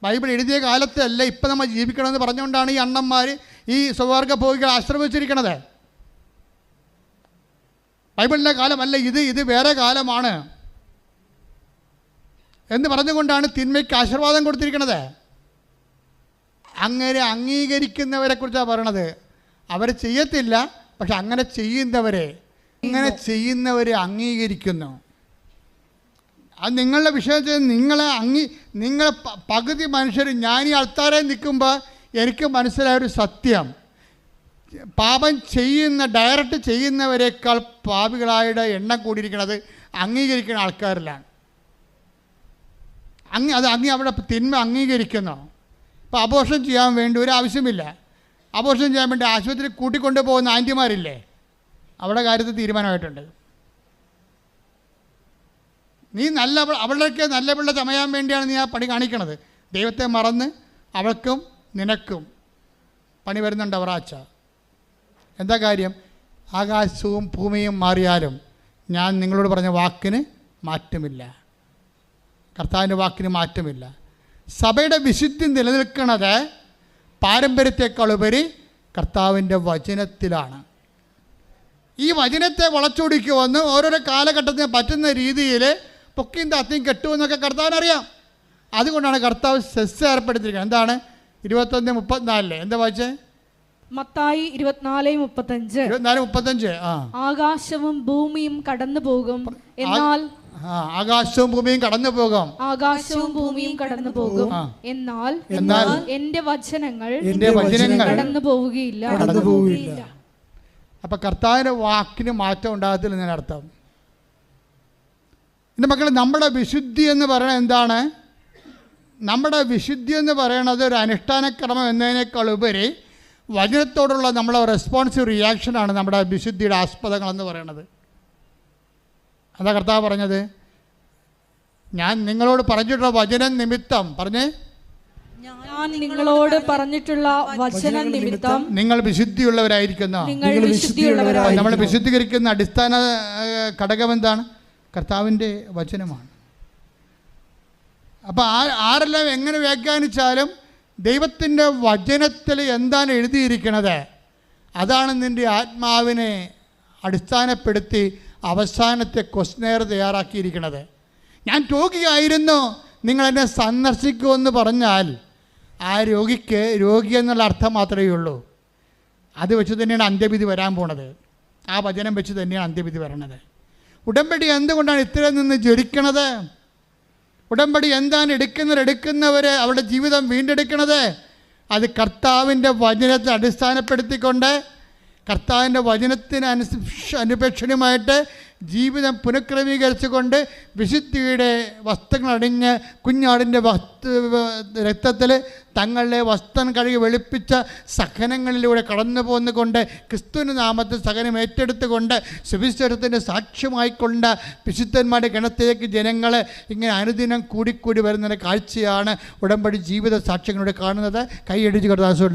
ബൈബിൾ എഴുതിയ കാലത്തല്ല ഇപ്പം നമ്മൾ ജീവിക്കണമെന്ന് പറഞ്ഞുകൊണ്ടാണ് ഈ അണ്ണന്മാർ ഈ സ്വർഗ്ഗ ഭോഗികൾ ആശ്രമിച്ചിരിക്കുന്നത്. ബൈബിളിൻ്റെ കാലമല്ല ഇത് വേറെ കാലമാണ് എന്ന് പറഞ്ഞുകൊണ്ടാണ് തിന്മയ്ക്ക് ആശീർവാദം കൊടുത്തിരിക്കുന്നത്. അങ്ങനെ അംഗീകരിക്കുന്നവരെ കുറിച്ചാണ് പറയണത്. അവർ ചെയ്യത്തില്ല, പക്ഷെ അങ്ങനെ ചെയ്യുന്നവരെ അംഗീകരിക്കുന്നു. അത് നിങ്ങളുടെ വിഷയത്തിൽ നിങ്ങളെ പകുതി മനുഷ്യർ, ഞാൻ ഈ ആൾക്കാരെ നിൽക്കുമ്പോൾ എനിക്ക് മനസ്സിലായൊരു സത്യം, പാപം ഡയറക്റ്റ് ചെയ്യുന്നവരെക്കാൾ പാപികളായുടെ എണ്ണം കൂടിയിരിക്കുന്നത് അംഗീകരിക്കുന്ന ആൾക്കാരിലാണ്. അവിടെ തിന്മ അംഗീകരിക്കുന്നു. ഇപ്പോൾ അബോർഷൻ ചെയ്യാൻ വേണ്ടി ഒരു ആവശ്യമില്ല. അബോർഷൻ ചെയ്യാൻ വേണ്ടി ആശുപത്രി കൂട്ടിക്കൊണ്ടു പോകുന്ന ആൻറ്റിമാരില്ലേ, അവിടെ കാര്യത്തിൽ തീരുമാനമായിട്ടുണ്ട്. നീ അവളുടെയൊക്കെ നല്ല പിള്ള ചമയാൻ വേണ്ടിയാണ് നീ ആ പണി കാണിക്കണത്. ദൈവത്തെ മറന്ന് അവൾക്കും നിനക്കും പണി വരുന്നുണ്ട് അവറാച്ച. എന്താ കാര്യം? ആകാശവും ഭൂമിയും മാറിയാലും ഞാൻ നിങ്ങളോട് പറഞ്ഞ വാക്കിന് മാറ്റമില്ല. കർത്താവിൻ്റെ വാക്കിന് മാറ്റമില്ല. സഭയുടെ വിശുദ്ധി നിലനിൽക്കുന്നത് പാരമ്പര്യത്തെക്കാളുപരി കർത്താവിൻ്റെ വചനത്തിലാണ്. ഈ വചനത്തെ വളച്ചൊടിക്കുമെന്ന് ഓരോരോ കാലഘട്ടത്തിന് പറ്റുന്ന രീതിയിൽ പൊക്കിയും താത്തിയും കെട്ടുമെന്നൊക്കെ കർത്താവിനറിയാം. അതുകൊണ്ടാണ് കർത്താവ് സെസ് ഏർപ്പെടുത്തിയിരിക്കുന്നത്. എന്താണ്? 21:34 എന്താ വായിച്ചേ? മത്തായി 24:35 ആകാശവും ഭൂമിയും കടന്നു പോകും, എന്നാൽ ആകാശവും ഭൂമിയും കടന്നു പോകും, എന്നാൽ എന്റെ വചനങ്ങൾ കടന്നു പോവുകയില്ല. അപ്പൊ കർത്താവിന്റെ വാക്കിന് മാറ്റം ഉണ്ടാകത്തില്ല എന്നർത്ഥം. എൻ്റെ മക്കളെ, നമ്മുടെ വിശുദ്ധി എന്ന് പറയുന്നത് എന്താണ്? നമ്മുടെ വിശുദ്ധി എന്ന് പറയുന്നത് ഒരു അനുഷ്ഠാനക്രമം എന്നതിനേക്കാൾ ഉപരി വചനത്തോടുള്ള നമ്മളെ റെസ്പോൺസീവ് റിയാക്ഷനാണ് നമ്മുടെ വിശുദ്ധിയുടെ ആസ്പദങ്ങളെന്ന് പറയുന്നത്. അതാ കർത്താവ് പറഞ്ഞത്, ഞാൻ നിങ്ങളോട് പറഞ്ഞിട്ടുള്ള വചനം നിമിത്തം ഞാൻ നിങ്ങളോട് പറഞ്ഞിട്ടുള്ള വചനം നിമിത്തം നിങ്ങൾ വിശുദ്ധിയുള്ളവരായിരിക്കുന്നു. നമ്മൾ വിശുദ്ധീകരിക്കുന്ന അടിസ്ഥാന ഘടകം എന്താണ്? കർത്താവിൻ്റെ വചനമാണ്. അപ്പോൾ ആരെല്ലാം എങ്ങനെ വ്യാഖ്യാനിച്ചാലും ദൈവത്തിൻ്റെ വചനത്തിൽ എന്താണ് എഴുതിയിരിക്കുന്നത് അതാണ് നിൻ്റെ ആത്മാവിനെ അടിസ്ഥാനപ്പെടുത്തി അവസാനത്തെ ക്വസ്റ്റ്യനെയർ തയ്യാറാക്കിയിരിക്കുന്നത്. ഞാൻ രോഗിയായിരുന്നു, നിങ്ങളെന്നെ സന്ദർശിക്കുമെന്ന് പറഞ്ഞാൽ ആ രോഗിക്ക് രോഗി എന്നുള്ള അർത്ഥം മാത്രമേ ഉള്ളൂ. അത് വെച്ച് തന്നെയാണ് അന്ത്യവിധി വരാൻ പോണത്. ആ വചനം വെച്ച് തന്നെയാണ് അന്ത്യവിധി വരണത്. ഉടമ്പടി എന്തുകൊണ്ടാണ് ഇത്രയും നിന്ന് ജ്വലിക്കണത്? ഉടമ്പടി എന്താണ് എടുക്കുന്നവർ അവരുടെ ജീവിതം വീണ്ടെടുക്കണത്? അത് കർത്താവിൻ്റെ വചനത്തെ അടിസ്ഥാനപ്പെടുത്തിക്കൊണ്ട് കർത്താവിൻ്റെ വചനത്തിന് അനുപേക്ഷണീയമായിട്ട് ജീവിതം പുനഃക്രമീകരിച്ചുകൊണ്ട് വിശുദ്ധിയുടെ വസ്ത്രങ്ങളണിഞ്ഞ് കുഞ്ഞാടിൻ്റെ രക്തത്തിൽ തങ്ങളുടെ വസ്ത്രം കഴുകി വെളുപ്പിച്ച സഹനങ്ങളിലൂടെ കടന്നു പോന്നുകൊണ്ട് ക്രിസ്തുവിൻ്റെ നാമത്തിൽ സഹനം ഏറ്റെടുത്തുകൊണ്ട് സുവിശേഷത്തിൻ്റെ സാക്ഷ്യമായിക്കൊണ്ട് വിശുദ്ധന്മാരുടെ ഗണത്തിലേക്ക് ജനങ്ങൾ ഇങ്ങനെ അനുദിനം കൂടിക്കൂടി വരുന്ന കാഴ്ചയാണ് ഉടമ്പടി ജീവിത സാക്ഷ്യങ്ങളിലൂടെ കാണുന്നത്. കൈയടിച്ച് കർത്താവേ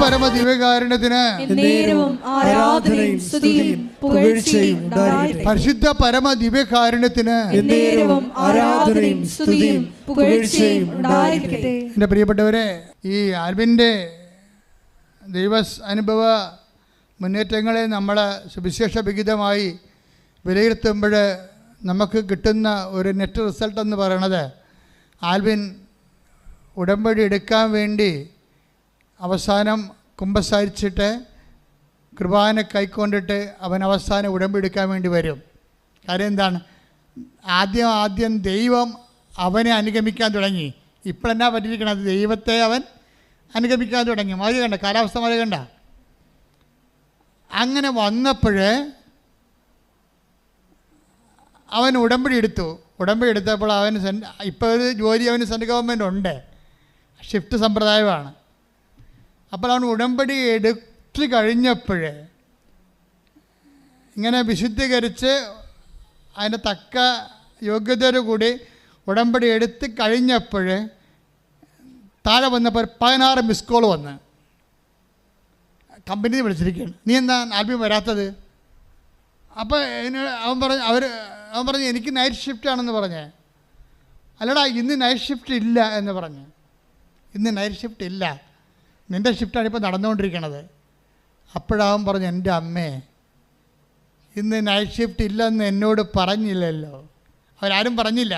പരമദിവ്യകാരുണ്യത്തിന് പരിശുദ്ധ പരമദിവ്യകാരുണ്യത്തിന് എൻ്റെ പ്രിയപ്പെട്ടവരെ, ഈ ആൽബിൻ്റെ ദൈവ അനുഭവ മുന്നേറ്റങ്ങളെ നമ്മൾ സുവിശേഷ വിഹിതമായി വിലയിരുത്തുമ്പോൾ നമുക്ക് കിട്ടുന്ന ഒരു നെറ്റ് റിസൾട്ട് എന്ന് പറയണത്, ആൽബിൻ ഉടമ്പടി എടുക്കാൻ വേണ്ടി അവസാനം കുമ്പസാരിച്ചിട്ട് കൃപാന കൈക്കൊണ്ടിട്ട് അവൻ അവസാനം ഉടമ്പടി എടുക്കാൻ വേണ്ടി വരും. കാര്യം എന്താണ്? ആദ്യം ദൈവം അവനെ അനുഗമിക്കാൻ തുടങ്ങി. ഇപ്പോഴെന്നാ പറ്റിയിരിക്കണത്? ദൈവത്തെ അവൻ അനുഗമിക്കാൻ തുടങ്ങി. മതി കണ്ട, കാലാവസ്ഥ മതി കണ്ട. അങ്ങനെ വന്നപ്പോൾ അവൻ ഉടമ്പടി എടുത്തു. ഉടമ്പടി എടുത്തപ്പോൾ അവന് ഇപ്പോൾ ഒരു ജോലി അവന് സെൻട്രൽ ഗവൺമെൻറ് ഉണ്ട്, ഷിഫ്റ്റ് സമ്പ്രദായമാണ്. അപ്പോൾ അവൻ ഉടമ്പടി എടുത്ത് കഴിഞ്ഞപ്പോൾ ഇങ്ങനെ വിശുദ്ധീകരിച്ച് അതിൻ്റെ തക്ക യോഗ്യതയോടുകൂടി ഉടമ്പടി എടുത്ത് കഴിഞ്ഞപ്പോൾ താഴെ വന്നപ്പോൾ 16 മിസ് കോൾ വന്ന് കമ്പനി വിളിച്ചിരിക്കുകയാണ്. നീ എന്താ ആൽബം വരാത്തത്? അപ്പോൾ അവൻ പറഞ്ഞു എനിക്ക് നൈറ്റ് ഷിഫ്റ്റ് ആണെന്ന് പറഞ്ഞേ. അല്ലടാ, ഇന്ന് നൈറ്റ് ഷിഫ്റ്റ് ഇല്ല എന്ന് പറഞ്ഞു. ഇന്ന് നൈറ്റ് ഷിഫ്റ്റ് ഇല്ല, നിൻ്റെ ഷിഫ്റ്റാണ് ഇപ്പോൾ നടന്നുകൊണ്ടിരിക്കണത്. അപ്പോഴവൻ പറഞ്ഞു, എൻ്റെ അമ്മേ, ഇന്ന് നൈറ്റ് ഷിഫ്റ്റ് ഇല്ലെന്ന് എന്നോട് പറഞ്ഞില്ലല്ലോ. അവരാരും പറഞ്ഞില്ല.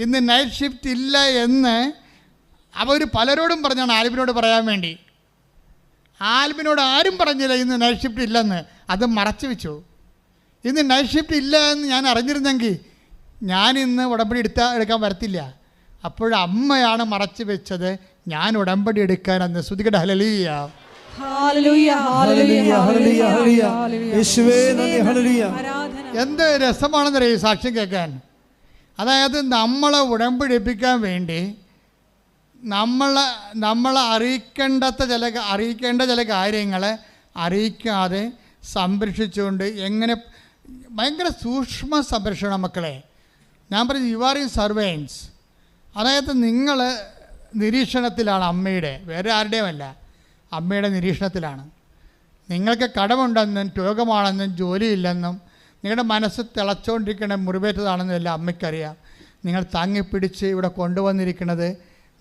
ഇന്ന് നൈറ്റ് ഷിഫ്റ്റ് ഇല്ല എന്ന് അവർ പലരോടും പറഞ്ഞാണ് ആൽബിനോട് പറയാൻ വേണ്ടി. ആൽബിനോട് ആരും പറഞ്ഞില്ല ഇന്ന് നൈറ്റ് ഷിഫ്റ്റ് ഇല്ലെന്ന്. അത് മറച്ചു വെച്ചു. ഇന്ന് നൈറ്റ് ഷിഫ്റ്റ് ഇല്ല എന്ന് ഞാൻ അറിഞ്ഞിരുന്നെങ്കിൽ ഞാനിന്ന് ഉടമ്പടി എടുക്കാൻ വരത്തില്ല. അപ്പോഴമ്മയാണ് മറച്ചു വെച്ചത്. ഞാൻ ഉടമ്പടി എടുക്കാനെന്ന്. ശ്രുതികട ഹല്ലേലൂയ. എന്ത് രസമാണെന്നറിയാം സാക്ഷ്യം കേൾക്കാൻ. അതായത് നമ്മളെ ഉടമ്പടിപ്പിക്കാൻ വേണ്ടി നമ്മളെ അറിയിക്കേണ്ട ചില കാര്യങ്ങളെ അറിയിക്കാതെ സംരക്ഷിച്ചുകൊണ്ട് എങ്ങനെ ഭയങ്കര സൂക്ഷ്മ സംരക്ഷണം. മക്കളെ, ഞാൻ പറഞ്ഞു, യു ആർ ഇൻ സർവൈലൻസ്. അതായത് നിങ്ങൾ നിരീക്ഷണത്തിലാണ് അമ്മയുടെ, വേറെ ആരുടെയും അല്ല, അമ്മയുടെ നിരീക്ഷണത്തിലാണ്. നിങ്ങൾക്ക് കടമുണ്ടെന്നും രോഗമാണെന്നും ജോലിയില്ലെന്നും നിങ്ങളുടെ മനസ്സ് തിളച്ചുകൊണ്ടിരിക്കുന്ന മുറിവേറ്റതാണെന്നും എല്ലാം അമ്മയ്ക്കറിയാം. നിങ്ങൾ താങ്ങിപ്പിടിച്ച് ഇവിടെ കൊണ്ടുവന്നിരിക്കുന്നത്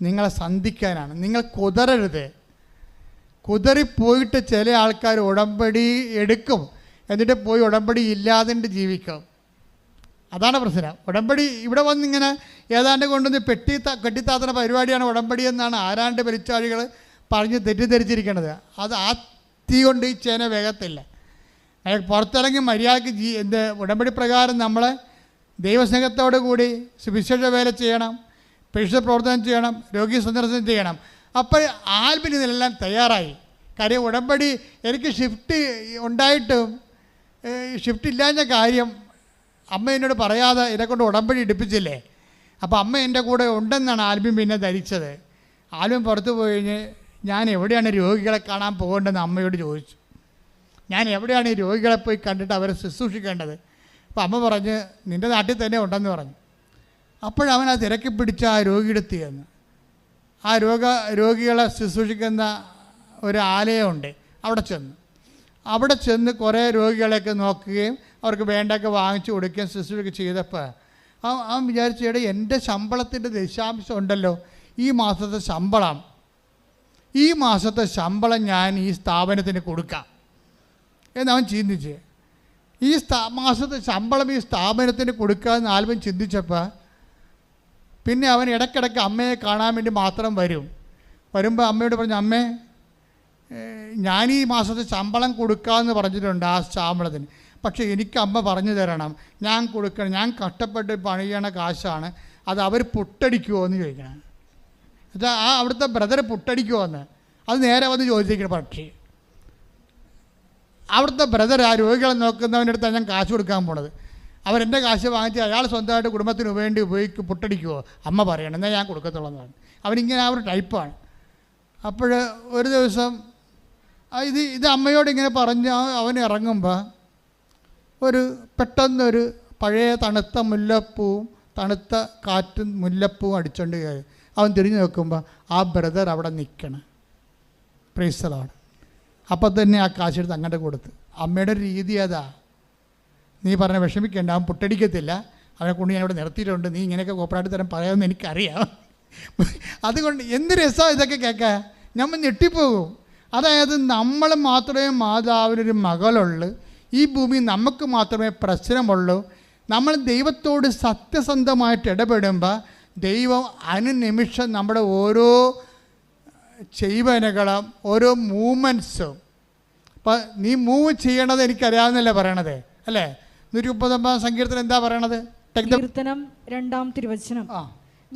നിങ്ങളെ സന്ധിക്കാനാണ്. നിങ്ങൾ കുതറരുത്. കുതറിപ്പോയിട്ട് ചില ആൾക്കാർ ഉടമ്പടി എടുക്കും, എന്നിട്ട് പോയി ഉടമ്പടി ഇല്ലാതെ ജീവിക്കും. അതാണ് പ്രശ്നം. ഉടമ്പടി ഇവിടെ വന്നിങ്ങനെ ഏതാണ്ട് കൊണ്ടുവന്ന് കെട്ടിത്താത്തുന്ന പരിപാടിയാണ് ഉടമ്പടി എന്നാണ് ആരാണ്ട് പെരിച്ചാഴികൾ പറഞ്ഞ് തെറ്റിദ്ധരിച്ചിരിക്കുന്നത്. അത് ആ തീ കൊണ്ട് ഈ ചേന വേഗത്തില്ല. പുറത്തിറങ്ങി മര്യാദയ്ക്ക് ഉടമ്പടി പ്രകാരം നമ്മൾ ദൈവസ്നേഹത്തോടു കൂടി സുവിശേഷ വേല ചെയ്യണം, പരിശുദ്ധ പ്രവർത്തനം ചെയ്യണം, രോഗി സന്ദർശനം ചെയ്യണം. അപ്പോൾ ആൽബിന് ഇതിലെല്ലാം തയ്യാറായി. കാര്യം ഉടമ്പടി എനിക്ക് ഷിഫ്റ്റ് ഉണ്ടായിട്ടും ഷിഫ്റ്റ് ഇല്ലാഞ്ഞ കാര്യം അമ്മ എന്നോട് പറയാതെ എന്നെക്കൊണ്ട് ഉടമ്പടി എടുപ്പിച്ചില്ലേ. അപ്പോൾ അമ്മ എൻ്റെ കൂടെ ഉണ്ടെന്നാണ് ആൽബിൻ പിന്നെ ധരിച്ചത്. ആൽബിൻ പുറത്ത് പോയി കഴിഞ്ഞ് ഞാൻ എവിടെയാണ് രോഗികളെ കാണാൻ പോകേണ്ടതെന്ന് അമ്മയോട് ചോദിച്ചു. ഞാൻ എവിടെയാണ് ഈ രോഗികളെ പോയി കണ്ടിട്ട് അവരെ ശുശ്രൂഷിക്കേണ്ടത്? അപ്പോൾ അമ്മ പറഞ്ഞ് നിൻ്റെ നാട്ടിൽ തന്നെ ഉണ്ടെന്ന് പറഞ്ഞു. അപ്പോഴവൻ ആ തിരക്കി പിടിച്ച് ആ രോഗിയുടെ എത്തിയെന്ന്. ആ രോഗികളെ ശുശ്രൂഷിക്കുന്ന ഒരു ആലയമുണ്ട്, അവിടെ ചെന്ന് കുറേ രോഗികളെയൊക്കെ നോക്കുകയും അവർക്ക് വേണ്ടതൊക്കെ വാങ്ങിച്ചു കൊടുക്കുകയും ശുശ്രൂഷ ചെയ്തപ്പോൾ അവൻ വിചാരിച്ചേടെ എൻ്റെ ശമ്പളത്തിൻ്റെ ദശാംശം ഉണ്ടല്ലോ, ഈ മാസത്തെ ശമ്പളം ഞാൻ ഈ സ്ഥാപനത്തിന് കൊടുക്കാം എന്നവൻ ചിന്തിച്ച്. ഈ മാസത്തെ ശമ്പളം ഈ സ്ഥാപനത്തിന് കൊടുക്കാമെന്ന് ആൽബം ചിന്തിച്ചപ്പോൾ പിന്നെ അവൻ ഇടയ്ക്കിടയ്ക്ക് അമ്മയെ കാണാൻ വേണ്ടി മാത്രം വരുമ്പോൾ അമ്മയോട് പറഞ്ഞു, അമ്മേ ഞാൻ ഈ മാസത്തെ ശമ്പളം കൊടുക്കാമെന്ന് പറഞ്ഞിട്ടുണ്ട് ആ ശമ്പളത്തിന്, പക്ഷേ എനിക്ക് അമ്മ പറഞ്ഞു തരണം, ഞാൻ കൊടുക്കണം, ഞാൻ കഷ്ടപ്പെട്ട് പണിയണ കാശാണ്, അത് അവർ പുട്ടടിക്കുമോ എന്ന് ചോദിക്കണം. എന്നുവെച്ചാൽ ആ അവിടുത്തെ ബ്രദർ പുട്ടടിക്കുമോ എന്ന് അത് നേരെ വന്ന് ചോദിച്ചിരിക്കണം. പക്ഷേ അവിടുത്തെ ബ്രദർ ആ രോഗികളെ നോക്കുന്നവൻ്റെ അടുത്താണ് ഞാൻ കാശ് കൊടുക്കാൻ പോണത്, അവരെൻ്റെ കാശ് വാങ്ങിച്ച് അയാൾ സ്വന്തമായിട്ട് കുടുംബത്തിന് വേണ്ടി പുട്ടടിക്കുമോ അമ്മ പറയണം, എന്നാൽ ഞാൻ കൊടുക്കത്തുള്ളൂ എന്നാണ്. അവനിങ്ങനെ ആ ഒരു ടൈപ്പാണ്. അപ്പോൾ ഒരു ദിവസം ഇത് അമ്മയോട് ഇങ്ങനെ പറഞ്ഞ് അവൻ ഇറങ്ങുമ്പോൾ പെട്ടെന്നൊരു പഴയ തണുത്ത കാറ്റും മുല്ലപ്പൂവും അടിച്ചുകൊണ്ട് കയറി. അവൻ തിരിഞ്ഞു നോക്കുമ്പോൾ ആ ബ്രദർ അവിടെ നിൽക്കണം. Praise the Lord. അപ്പം തന്നെ ആ കാശെടുത്ത് അങ്ങോട്ട് കൊടുത്ത്. അമ്മയുടെ ഒരു രീതി അതാ. നീ പറഞ്ഞ വിഷമിക്കേണ്ട, അവൻ പുട്ടടിക്കത്തില്ല, അവനെ കൊണ്ട് ഞാൻ ഇവിടെ നിർത്തിയിട്ടുണ്ട്, നീ ഇങ്ങനെയൊക്കെ കോപ്പറേറ്റ് തരം പറയാമെന്ന് എനിക്കറിയാം. അതുകൊണ്ട് എന്ത് രസമാണ് ഇതൊക്കെ കേൾക്കാൻ, നമ്മൾ ഞെട്ടിപ്പോകും. അതായത് നമ്മൾ മാത്രമേ മാതാവിനൊരു മകളുള്ളൂ, ഈ ഭൂമി നമുക്ക് മാത്രമേ പ്രശ്നമുള്ളൂ. നമ്മൾ ദൈവത്തോട് സത്യസന്ധമായിട്ട് ഇടപെടുമ്പോൾ ദൈവം അനുനിമിഷം നമ്മുടെ ഓരോ ചെയ്വനകളും ഓരോ മൂവ്മെൻറ്റ്സും, അപ്പം നീ മൂവ് ചെയ്യണത് എനിക്കറിയാവുന്നല്ലേ പറയണത് അല്ലേ? 130 സങ്കീർത്തനം എന്താ പറയണത്? കീർത്തനം 2-ാം തിരുവചനം.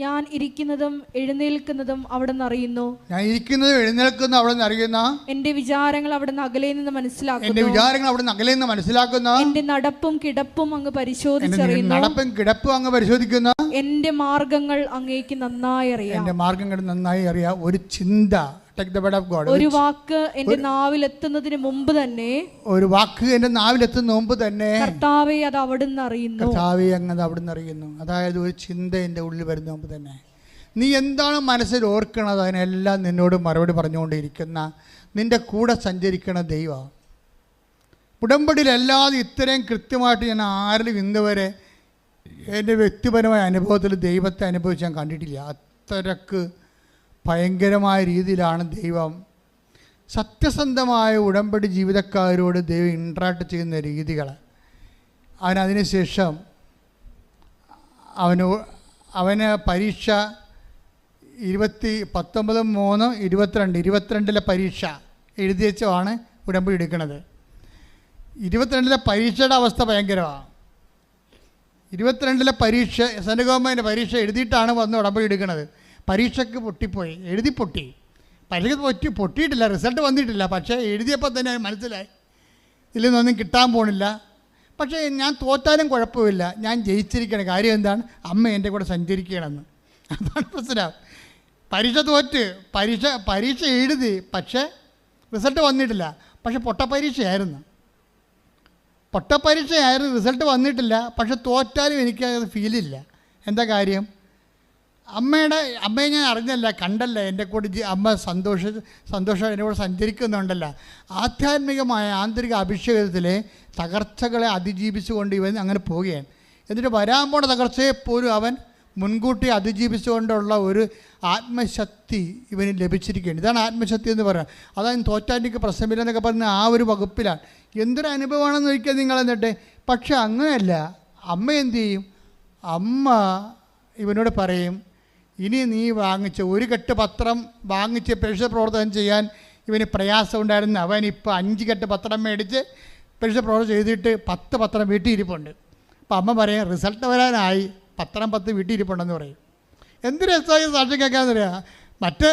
ഞാൻ ഇരിക്കുന്നതും എഴുന്നേൽക്കുന്നതും അവിടെ നിന്ന് അറിയുന്നു. ഞാൻ ഇരിക്കുന്നതും എഴുന്നേൽക്കുന്നതും അവിടെ നിന്ന് അറിയുന്ന എന്റെ വിചാരങ്ങൾ അവിടെ നിന്ന് അകലെ നിന്ന് മനസ്സിലാക്കുന്നു. എന്റെ വിചാരങ്ങൾ അവിടെ നിന്ന് അകലെ നിന്ന് മനസ്സിലാക്കുന്നു. എന്റെ നടപ്പും കിടപ്പും അങ്ങ് പരിശോധിച്ചറിയുന്നു. നടപ്പും കിടപ്പും അങ്ങ് പരിശോധിക്കുന്നു. എന്റെ മാർഗങ്ങൾ അങ്ങേക്ക് നന്നായി അറിയാം. എന്റെ മാർഗങ്ങൾ നന്നായി അറിയാം. ഒരു ചിന്ത, ഒരു വാക്ക് എന്റെ നാവിലെത്തുന്നതിന് മുമ്പ് തന്നെ, കർത്താവേ അത് അവിടുന്ന് അറിയുന്നു. കർത്താവേ അങ്ങ് അവിടുന്ന് അറിയുന്നു. അതായത് ഒരു ചിന്ത എൻ്റെ ഉള്ളിൽ വരുന്ന മുമ്പ് തന്നെ നീ എന്താണ് മനസ്സിൽ ഓർക്കണത് അതിനെല്ലാം നിന്നോട് മറുപടി പറഞ്ഞുകൊണ്ടിരിക്കുന്ന, നിന്റെ കൂടെ സഞ്ചരിക്കണ ദൈവം. ഉടമ്പടിയിലല്ലാതെ ഇത്രയും കൃത്യമായിട്ട് ഞാൻ ആരിലും ഇന്നുവരെ എൻ്റെ വ്യക്തിപരമായ അനുഭവത്തിൽ ദൈവത്തെ അനുഭവിച്ച് ഞാൻ കണ്ടിട്ടില്ല. അത്രക്ക് ഭയങ്കരമായ രീതിയിലാണ് ദൈവം സത്യസന്ധമായ ഉടമ്പടി ജീവിതക്കാരോട് ദൈവം ഇൻട്രാക്ട് ചെയ്യുന്ന രീതികൾ. അതിനുശേഷം അവന് പരീക്ഷ 19-3-22 പരീക്ഷ എഴുതി വെച്ചാണ് ഉടമ്പടി എടുക്കുന്നത്. 22 പരീക്ഷയുടെ അവസ്ഥ ഭയങ്കരമാണ്. 22 പരീക്ഷ സെൻട്രൽ ഗവൺമെൻറ് പരീക്ഷ എഴുതിയിട്ടാണ് വന്ന് ഉടമ്പടി എടുക്കുന്നത്. പരീക്ഷയ്ക്ക് പൊട്ടിപ്പോയി, എഴുതി പൊട്ടി. പരീക്ഷ പൊട്ടിയിട്ടില്ല, റിസൾട്ട് വന്നിട്ടില്ല. പക്ഷേ എഴുതിയപ്പോൾ തന്നെ മനസ്സിലായി ഇതിൽ നിന്നൊന്നും കിട്ടാൻ പോണില്ല. പക്ഷേ ഞാൻ തോറ്റാലും കുഴപ്പമില്ല, ഞാൻ ജയിച്ചിരിക്കണം. കാര്യം എന്താണ്? അമ്മ എൻ്റെ കൂടെ സഞ്ചരിക്കണമെന്ന്. അതാണ് പ്രശ്നം. പരീക്ഷ തോറ്റ്, പരീക്ഷ എഴുതി, പക്ഷേ റിസൾട്ട് വന്നിട്ടില്ല. പക്ഷേ പൊട്ടപ്പരീക്ഷയായിരുന്നു, റിസൾട്ട് വന്നിട്ടില്ല. പക്ഷെ തോറ്റാലും എനിക്കത് ഫീലില്ല. എന്താ കാര്യം? അമ്മയെ ഞാൻ അറിഞ്ഞല്ല, കണ്ടല്ല, എൻ്റെ കൂടെ അമ്മ സന്തോഷം എൻ്റെ കൂടെ സഞ്ചരിക്കുന്നുണ്ടല്ല. ആധ്യാത്മികമായ ആന്തരിക അഭിഷേകത്തിലെ തകർച്ചകളെ അതിജീവിച്ചുകൊണ്ട് ഇവൻ അങ്ങനെ പോവുകയാണ്. എന്നിട്ട് വരാൻ പോണ തകർച്ചയെപ്പോലും അവൻ മുൻകൂട്ടി അതിജീവിച്ചുകൊണ്ടുള്ള ഒരു ആത്മശക്തി ഇവന് ലഭിച്ചിരിക്കുകയാണ്. ഇതാണ് ആത്മശക്തി എന്ന് പറയുന്നത്. അതായത് തോറ്റാനിക്ക് പ്രശ്നമില്ലെന്നൊക്കെ പറഞ്ഞ ആ ഒരു വകുപ്പിലാണ്. എന്തൊരു അനുഭവമാണെന്ന് ചോദിക്കുക നിങ്ങൾ. എന്നിട്ട് പക്ഷെ അങ്ങനെയല്ല, അമ്മ എന്തു ചെയ്യും? അമ്മ ഇവനോട് പറയും, ഇനി നീ വാങ്ങിച്ച ഒരു കെട്ട് പത്രം വാങ്ങിച്ച് പരീക്ഷ പ്രവർത്തനം ചെയ്യാൻ ഇവന് പ്രയാസം ഉണ്ടായിരുന്നു. അവൻ ഇപ്പോൾ 5 കെട്ട് പത്രം മേടിച്ച് പരീക്ഷ പ്രവർത്തനം ചെയ്തിട്ട് 10 പത്രം വീട്ടിൽ ഇരിപ്പുണ്ട്. അപ്പം അമ്മ പറയും, റിസൾട്ട് വരാനായി, പത്രം 10 വീട്ടിൽ ഇരിപ്പുണ്ടെന്ന് പറയും. എന്ത് രസമായി സാക്ഷ്യം കേൾക്കാമെന്ന് പറയാം. മറ്റേ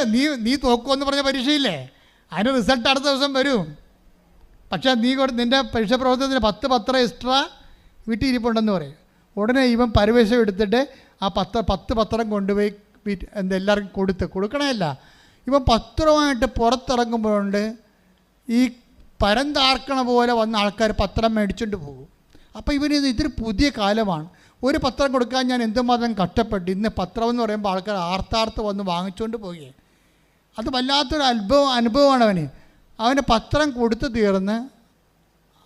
നീ തോക്കുമെന്ന് പറഞ്ഞ പരീക്ഷയില്ലേ, അതിന് റിസൾട്ട് അടുത്ത ദിവസം വരും. പക്ഷേ നിൻ്റെ പരീക്ഷ പ്രവർത്തനത്തിന് 10 പത്രം എക്സ്ട്രാ വീട്ടിൽ ഇരിപ്പുണ്ടെന്ന് പറയും. ഉടനെ ഇവൻ പരവേശം എടുത്തിട്ട് ആ 10 പത്രം കൊണ്ടുപോയി എല്ലാവർക്കും കൊടുക്കണമല്ല, ഇപ്പം പത്രമായിട്ട് പുറത്തിറങ്ങുമ്പോഴുണ്ട് ഈ പരന്താർക്കണ പോലെ വന്ന ആൾക്കാർ പത്രം മേടിച്ചുകൊണ്ട് പോകും. അപ്പോൾ ഇതൊരു പുതിയ കാലമാണ്. ഒരു പത്രം കൊടുക്കാൻ ഞാൻ എന്തുമാത്രം കഷ്ടപ്പെട്ടു. ഇന്ന് പത്രം എന്ന് പറയുമ്പോൾ ആൾക്കാർ ആർത്താർത്ത് വന്ന് വാങ്ങിച്ചുകൊണ്ട് പോവുകയാണ്. അത് വല്ലാത്തൊരു അനുഭവമാണ് അവന് പത്രം കൊടുത്തു തീർന്ന്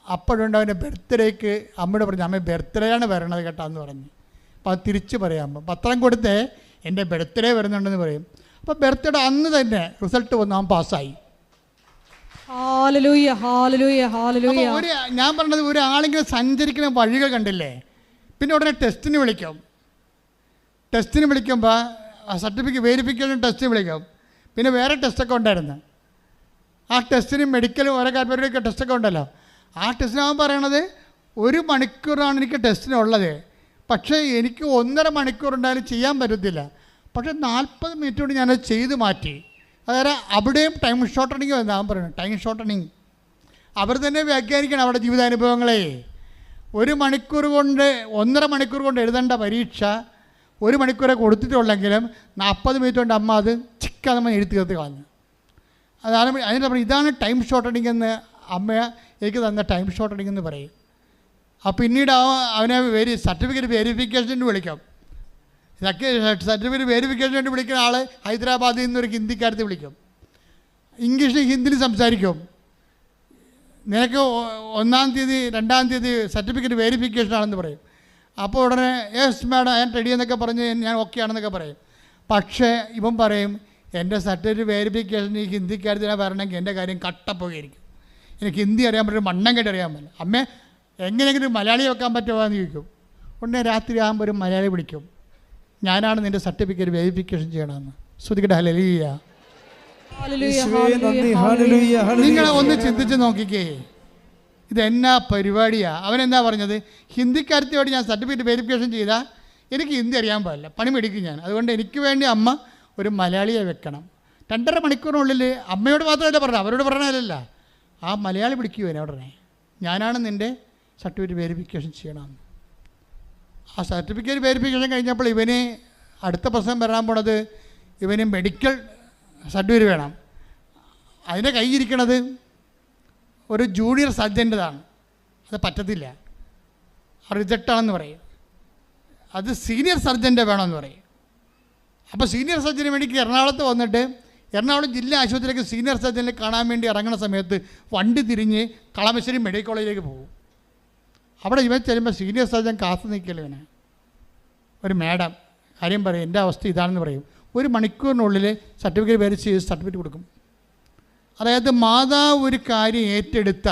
അപ്പോഴുണ്ട് അവൻ്റെ ബർത്ത്ഡേക്ക് അമ്മയോട് പറഞ്ഞു, അമ്മ ബർത്ത്ഡേയാണ് വരണത് കേട്ടാന്ന് പറഞ്ഞു. അപ്പോൾ അത് തിരിച്ച് പറയാം, പത്രം കൊടുത്തേ എൻ്റെ ബർത്ത്ഡേ വരുന്നുണ്ടെന്ന് പറയും. അപ്പോൾ ബർത്ത്ഡേ അന്ന് തന്നെ റിസൾട്ട് വന്ന് അവൻ പാസ്സായി. ഞാൻ പറഞ്ഞത് ഒരാളിങ്ങനെ സഞ്ചരിക്കുന്ന വഴികൾ കണ്ടില്ലേ, പിന്നെ ഉടനെ ടെസ്റ്റിന് വിളിക്കും. ടെസ്റ്റിന് വിളിക്കുമ്പോൾ സർട്ടിഫിക്കറ്റ് വെരിഫിക്കേഷൻ ടെസ്റ്റിന് വിളിക്കും. പിന്നെ വേറെ ടെസ്റ്റൊക്കെ ഉണ്ടായിരുന്നു. ആ ടെസ്റ്റിന് മെഡിക്കലും ഓരോ കാര്യപരിപാടിയൊക്കെ ടെസ്റ്റൊക്കെ ഉണ്ടല്ലോ. ആ ടെസ്റ്റിന് അവൻ പറയണത് 1 മണിക്കൂറാണ് എനിക്ക് ടെസ്റ്റിനുള്ളത്, പക്ഷേ എനിക്ക് 1.5 മണിക്കൂർ ഉണ്ടായാലും ചെയ്യാൻ പറ്റത്തില്ല. പക്ഷേ 40 മിനിറ്റ് കൊണ്ട് ഞാനത് ചെയ്ത് മാറ്റി. അതായത് അവിടെയും ടൈം ഷോർട്ടണിങ് എന്നാണ് അവൻ പറയുന്നത്. ടൈം ഷോർട്ടണിങ് അവർ തന്നെ വ്യാഖ്യാനിക്കണം അവരുടെ ജീവിതാനുഭവങ്ങളെ. 1 മണിക്കൂർ കൊണ്ട് 1.5 മണിക്കൂർ കൊണ്ട് എഴുതേണ്ട പരീക്ഷ 1 മണിക്കൂറെ കൊടുത്തിട്ടുള്ളെങ്കിലും 40 മിനിറ്റ് കൊണ്ട് അമ്മ അത് ചിക്കാതെ എഴുതി തീർത്ത് കളഞ്ഞു. അതാണ് അതിൻ്റെ പറയും, ഇതാണ് ടൈം ഷോർട്ടണിങ് എന്ന് അമ്മ എനിക്ക് തന്ന ടൈം ഷോർട്ടണിങ് എന്ന് പറയും. അപ്പോൾ പിന്നീട് അവനെ സർട്ടിഫിക്കറ്റ് വെരിഫിക്കേഷന് വിളിക്കും. സർട്ടിഫിക്കറ്റ് വെരിഫിക്കേഷന് വേണ്ടി വിളിക്കുന്ന ആൾ ഹൈദരാബാദിൽ നിന്നൊരു ഹിന്ദിക്കാരത്തെ വിളിക്കും. ഇംഗ്ലീഷിൽ ഹിന്ദിയിൽ സംസാരിക്കും. നിനക്ക് 1-ാം തീയതി 2-ാം തീയതി സർട്ടിഫിക്കറ്റ് വെരിഫിക്കേഷൻ ആണെന്ന് പറയും. അപ്പോൾ ഉടനെ യെസ് മാഡം ഞാൻ റെഡി എന്നൊക്കെ പറഞ്ഞ് ഞാൻ ഓക്കെ ആണെന്നൊക്കെ പറയും. പക്ഷേ ഇവൻ പറയും, എൻ്റെ സർട്ടിഫിക്കറ്റ് വെരിഫിക്കേഷൻ ഈ ഹിന്ദിക്കാരത്തിനെ വരണമെങ്കിൽ എൻ്റെ കാര്യം കട്ടപ്പോയിരിക്കും. എനിക്ക് ഹിന്ദി അറിയാൻ പറ്റും, മണ്ണം കേട്ട് അറിയാൻ പറ്റില്ല. അമ്മേ എങ്ങനെയെങ്കിലും മലയാളി വെക്കാൻ പറ്റുമോ എന്ന് ചോദിക്കും. ഉടനെ രാത്രി ആകുമ്പോൾ ഒരു മലയാളി വിളിക്കും, ഞാനാണ് നിൻ്റെ സർട്ടിഫിക്കറ്റ് വെരിഫിക്കേഷൻ ചെയ്യണമെന്ന്. ശ്രുതിക്കട്ടെ ഹല്ലേലൂയ. നിങ്ങളെ ഒന്ന് ചിന്തിച്ച് നോക്കിക്കേ, ഇതെന്നാ പരിപാടിയാണ്. അവനെന്താ പറഞ്ഞത്, ഹിന്ദിക്കാരത്തിയോട് ഞാൻ സർട്ടിഫിക്കറ്റ് വെരിഫിക്കേഷൻ ചെയ്താൽ എനിക്ക് ഹിന്ദി അറിയാൻ പാടില്ല, പണി മേടിക്കും ഞാൻ. അതുകൊണ്ട് എനിക്ക് വേണ്ടി അമ്മ ഒരു മലയാളിയെ വെക്കണം. 2.5 മണിക്കൂറിനുള്ളിൽ അമ്മയോട് മാത്രമല്ല പറഞ്ഞത്, അവരോട് പറഞ്ഞതല്ല, ആ മലയാളി വിളിക്കുവേനെ ഉടനെ, ഞാനാണ് നിൻ്റെ സർട്ടിഫിക്കറ്റ് വെരിഫിക്കേഷൻ ചെയ്യണമെന്ന്. ആ സർട്ടിഫിക്കറ്റ് വെരിഫിക്കേഷൻ കഴിഞ്ഞപ്പോൾ ഇവന് അടുത്ത പ്രശ്നം വരാൻ പോണത്, ഇവന് മെഡിക്കൽ സർട്ടിഫിക്കറ്റ് വേണം. അതിൻ്റെ കയ്യിരിക്കണത് ഒരു ജൂനിയർ സർജൻ്റെതാണ്. അത് പറ്റത്തില്ല, റിജക്റ്റാണെന്ന് പറയും. അത് സീനിയർ സർജൻ്റെ വേണമെന്ന് പറയും. അപ്പോൾ സീനിയർ സർജന് വേണ്ടി എറണാകുളത്ത് വന്നിട്ട് എറണാകുളം ജില്ലാ ആശുപത്രിയിലേക്ക് സീനിയർ സർജനെ കാണാൻ വേണ്ടി ഇറങ്ങുന്ന സമയത്ത് വണ്ടി തിരിഞ്ഞ് കളമശ്ശേരി മെഡിക്കൽ കോളേജിലേക്ക് പോകും. അവിടെ ഇവൻ ചെല്ലുമ്പോൾ സീനിയർ സർജൻ കാത്തു നിൽക്കല്ലോ ഇവനെ. ഒരു മാഡം കാര്യം പറയും, എൻ്റെ അവസ്ഥ ഇതാണെന്ന് പറയും. 1 മണിക്കൂറിനുള്ളിൽ സർട്ടിഫിക്കറ്റ് വെരിഫൈ ചെയ്ത് സർട്ടിഫിക്കറ്റ് കൊടുക്കും. അതായത് മാതാവ് ഒരു കാര്യം ഏറ്റെടുത്ത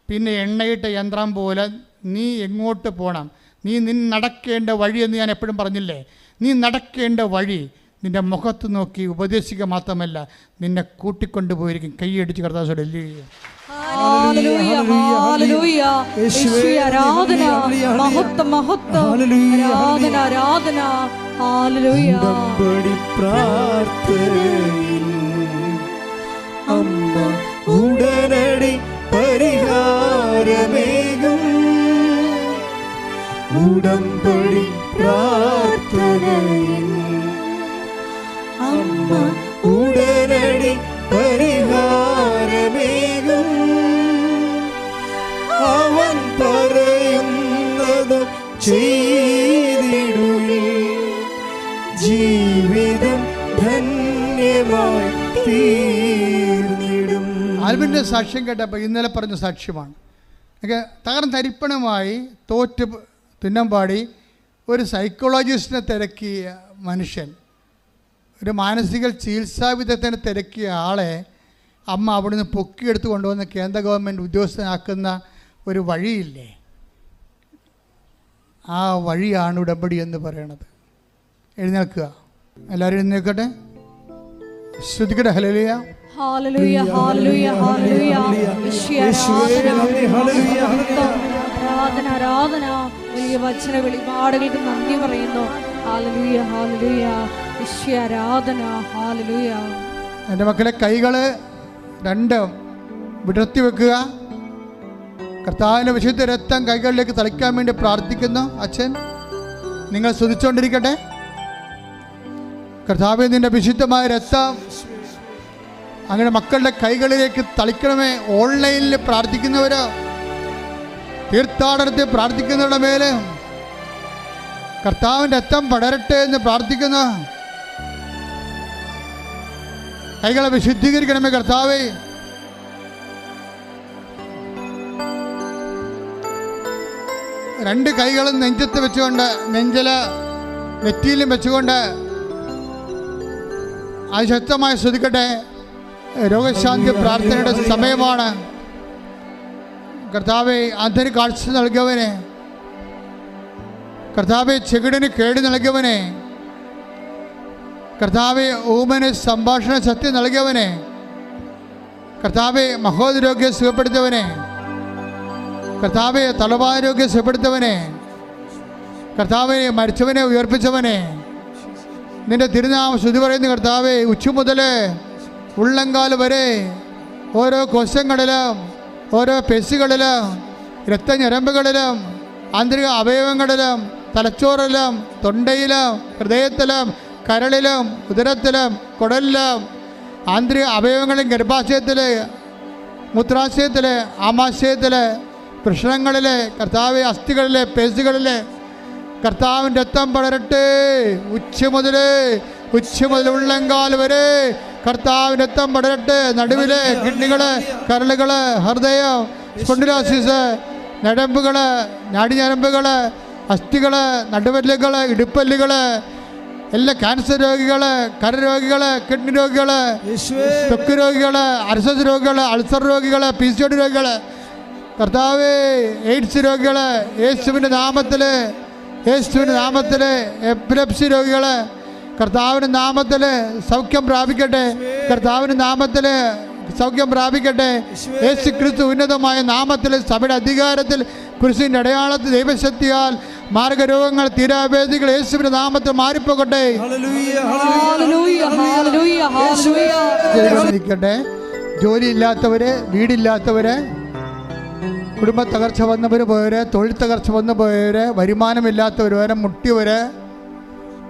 പിന്നെ എണ്ണയിട്ട യന്ത്രം പോലെ നീ എങ്ങോട്ട് പോകണം, നീ നടക്കേണ്ട വഴി എന്ന് ഞാൻ എപ്പോഴും പറഞ്ഞില്ലേ, നീ നടക്കേണ്ട വഴി നിൻ്റെ മുഖത്ത് നോക്കി ഉപദേശിക്കുക മാത്രമല്ല, നിന്നെ കൂട്ടിക്കൊണ്ടുപോയിരിക്കും. കൈയടിച്ച് കർത്താവോട് അമ്മ ഉടനടി പരിഹാരമേകും ഉടമ്പടി പ്രാർത്ഥനയിൽ അമ്മ ഉടനടി പരിഹാരമേകും അവൻ പറയുന്നത് ചെയ്തിടുവിൻ ജീവിതം ധന്യമായി തീർന്നിടും. ആൽബിൻ്റെ സാക്ഷ്യം കേട്ടപ്പോൾ ഇന്നലെ പറഞ്ഞ സാക്ഷ്യമാണ്. തകർന്നരിപ്പണമായി തോറ്റ് തുന്നമ്പാടി ഒരു സൈക്കോളജിസ്റ്റിനെ തിരക്കിയ മനുഷ്യൻ, ഒരു മാനസിക ചികിത്സാ വിദഗ്ധനെ തിരക്കിയ ആളെ അമ്മ അവിടുന്ന് പൊക്കിയെടുത്ത് കൊണ്ടുവന്ന് കേന്ദ്ര ഗവൺമെൻറ് ഉദ്യോഗസ്ഥനാക്കുന്ന ഒരു വഴിയില്ലേ, ആ വഴിയാണ് ഉടമ്പടി എന്ന് പറയണത്. എഴുന്നേൽക്കുക, എല്ലാവരും എഴുന്നേൽക്കട്ടെ. ശ്രുതിക്കട്ടെ ഹല്ലേലൂയ. ഹല്ലേലൂയ ഹല്ലേലൂയ ഹല്ലേലൂയ. ആരാധന ആരാധന. വലിയ വചന വെളിപാടുകൾക്ക് നന്ദി പറയുന്നു. ഹല്ലേലൂയ ഹല്ലേലൂയ. യേശുവേ ആരാധന. ഹല്ലേലൂയ. എൻ്റെ മക്കളെ കൈകൾ രണ്ടും വിടർത്തി വെക്കുക. കർത്താവിൻ്റെ വിശുദ്ധ രക്തം കൈകളിലേക്ക് തളിക്കാൻ വേണ്ടി പ്രാർത്ഥിക്കുന്നു. അച്ഛൻ നിങ്ങൾ സ്തുതിച്ചുകൊണ്ടിരിക്കട്ടെ. കർത്താവേ, നിന്റെ വിശുദ്ധമായ രക്തം അങ്ങനെ മക്കളുടെ കൈകളിലേക്ക് തളിക്കണമേ. ഓൺലൈനിൽ പ്രാർത്ഥിക്കുന്നവരോ തീർത്ഥാടനത്തിൽ പ്രാർത്ഥിക്കുന്നവരുടെ മേലെ കർത്താവിൻ്റെ രക്തം പടരട്ടെ എന്ന് പ്രാർത്ഥിക്കുന്ന കൈകളെ വിശുദ്ധീകരിക്കണമേ കർത്താവേ. രണ്ട് കൈകളും നെഞ്ചത്ത് വെച്ചുകൊണ്ട്, നെറ്റിയിലും വെച്ചുകൊണ്ട് അതിശക്തമായി ശ്രദ്ധിക്കട്ടെ. രോഗശാന്തി പ്രാർത്ഥനയുടെ സമയമാണ്. കർത്താവെ അന്ധന് കാഴ്ച നൽകിയവനെ, കർത്താവെ ചെകിടിന് കേട് നൽകിയവനെ, കർത്താവെ ഊമന് സംഭാഷണ ശക്തി നൽകിയവനെ, കർത്താവെ മഹോദരോഗ്യം സുഖപ്പെടുത്തിയവനെ, കർത്താവെ തലവാരോഗ്യം സുഖപ്പെടുത്തിയവനെ, കർത്താവെ മരിച്ചവനെ ഉയർപ്പിച്ചവനെ, നിന്റെ തിരുനാമം സ്തുതി പറയുന്ന കർത്താവെ, ഉച്ച മുതൽ ഉള്ളങ്കാൽ വരെ ഓരോ കോശങ്ങളിലും ഓരോ പെശുകളിലും രക്തഞരമ്പുകളിലും ആന്തരിക അവയവങ്ങളിലും തലച്ചോറിലും തൊണ്ടയിലും ഹൃദയത്തിലും കരളിലും ഉദരത്തിലും കുടലിലും ആന്തരിക അവയവങ്ങളിലും ഗർഭാശയത്തിൽ മൂത്രാശയത്തിൽ ആമാശയത്തിൽ പ്രശ്നങ്ങളിൽ കർത്താവ് അസ്ഥികളിലെ പേശികളിലെ കർത്താവിൻ്റെ രക്തം പടരട്ടെ. ഉച്ച മുതൽ ഉള്ളങ്കാൽ വരെ കർത്താവിൻ്റെ രക്തം പടരട്ടെ. നടുവിലെ കിഡ്നികള്, കരളുകള്, ഹൃദയം, സ്പോണ്ടിലോസിസ്, ഞരമ്പുകള്, നാടിഞരമ്പുകള്, അസ്ഥികള്, നടുവല്ലുകള്, ഇടുപ്പല്ലുകള്, എല്ലാ ക്യാൻസർ രോഗികള്, കരരോഗികള്, കിഡ്നി രോഗികള്, ത്വക്ക് രോഗികള്, അർസസ് രോഗികള്, അൾസർ രോഗികള്, PCOD രോഗികള്, കർത്താവേ എയ്ഡ്സ് രോഗികള് യേശുവിൻ്റെ നാമത്തിൽ എപ്പിലെപ്സി രോഗികള് കർത്താവിൻ്റെ നാമത്തിൽ സൗഖ്യം പ്രാപിക്കട്ടെ. കർത്താവിൻ്റെ നാമത്തിൽ സൗഖ്യം പ്രാപിക്കട്ടെ. യേശു ക്രിസ്തു ഉന്നതമായ നാമത്തിൽ സഭയുടെ അധികാരത്തിൽ കുരിശിൻ്റെ അടയാളത്തിൽ ദൈവശക്തിയാൽ മാർഗരോഗങ്ങൾ തീരാവേദികൾ യേശുവിൻ്റെ നാമത്തിൽ മാറിപ്പോകട്ടെ. ജോലിയില്ലാത്തവര്, വീടില്ലാത്തവര്, കുടുംബ തകർച്ച വന്നവർ പോയവര്, തൊഴിൽ തകർച്ച വന്നു പോയവര്, വരുമാനമില്ലാത്തവർ വരെ, മുട്ടിയവര്,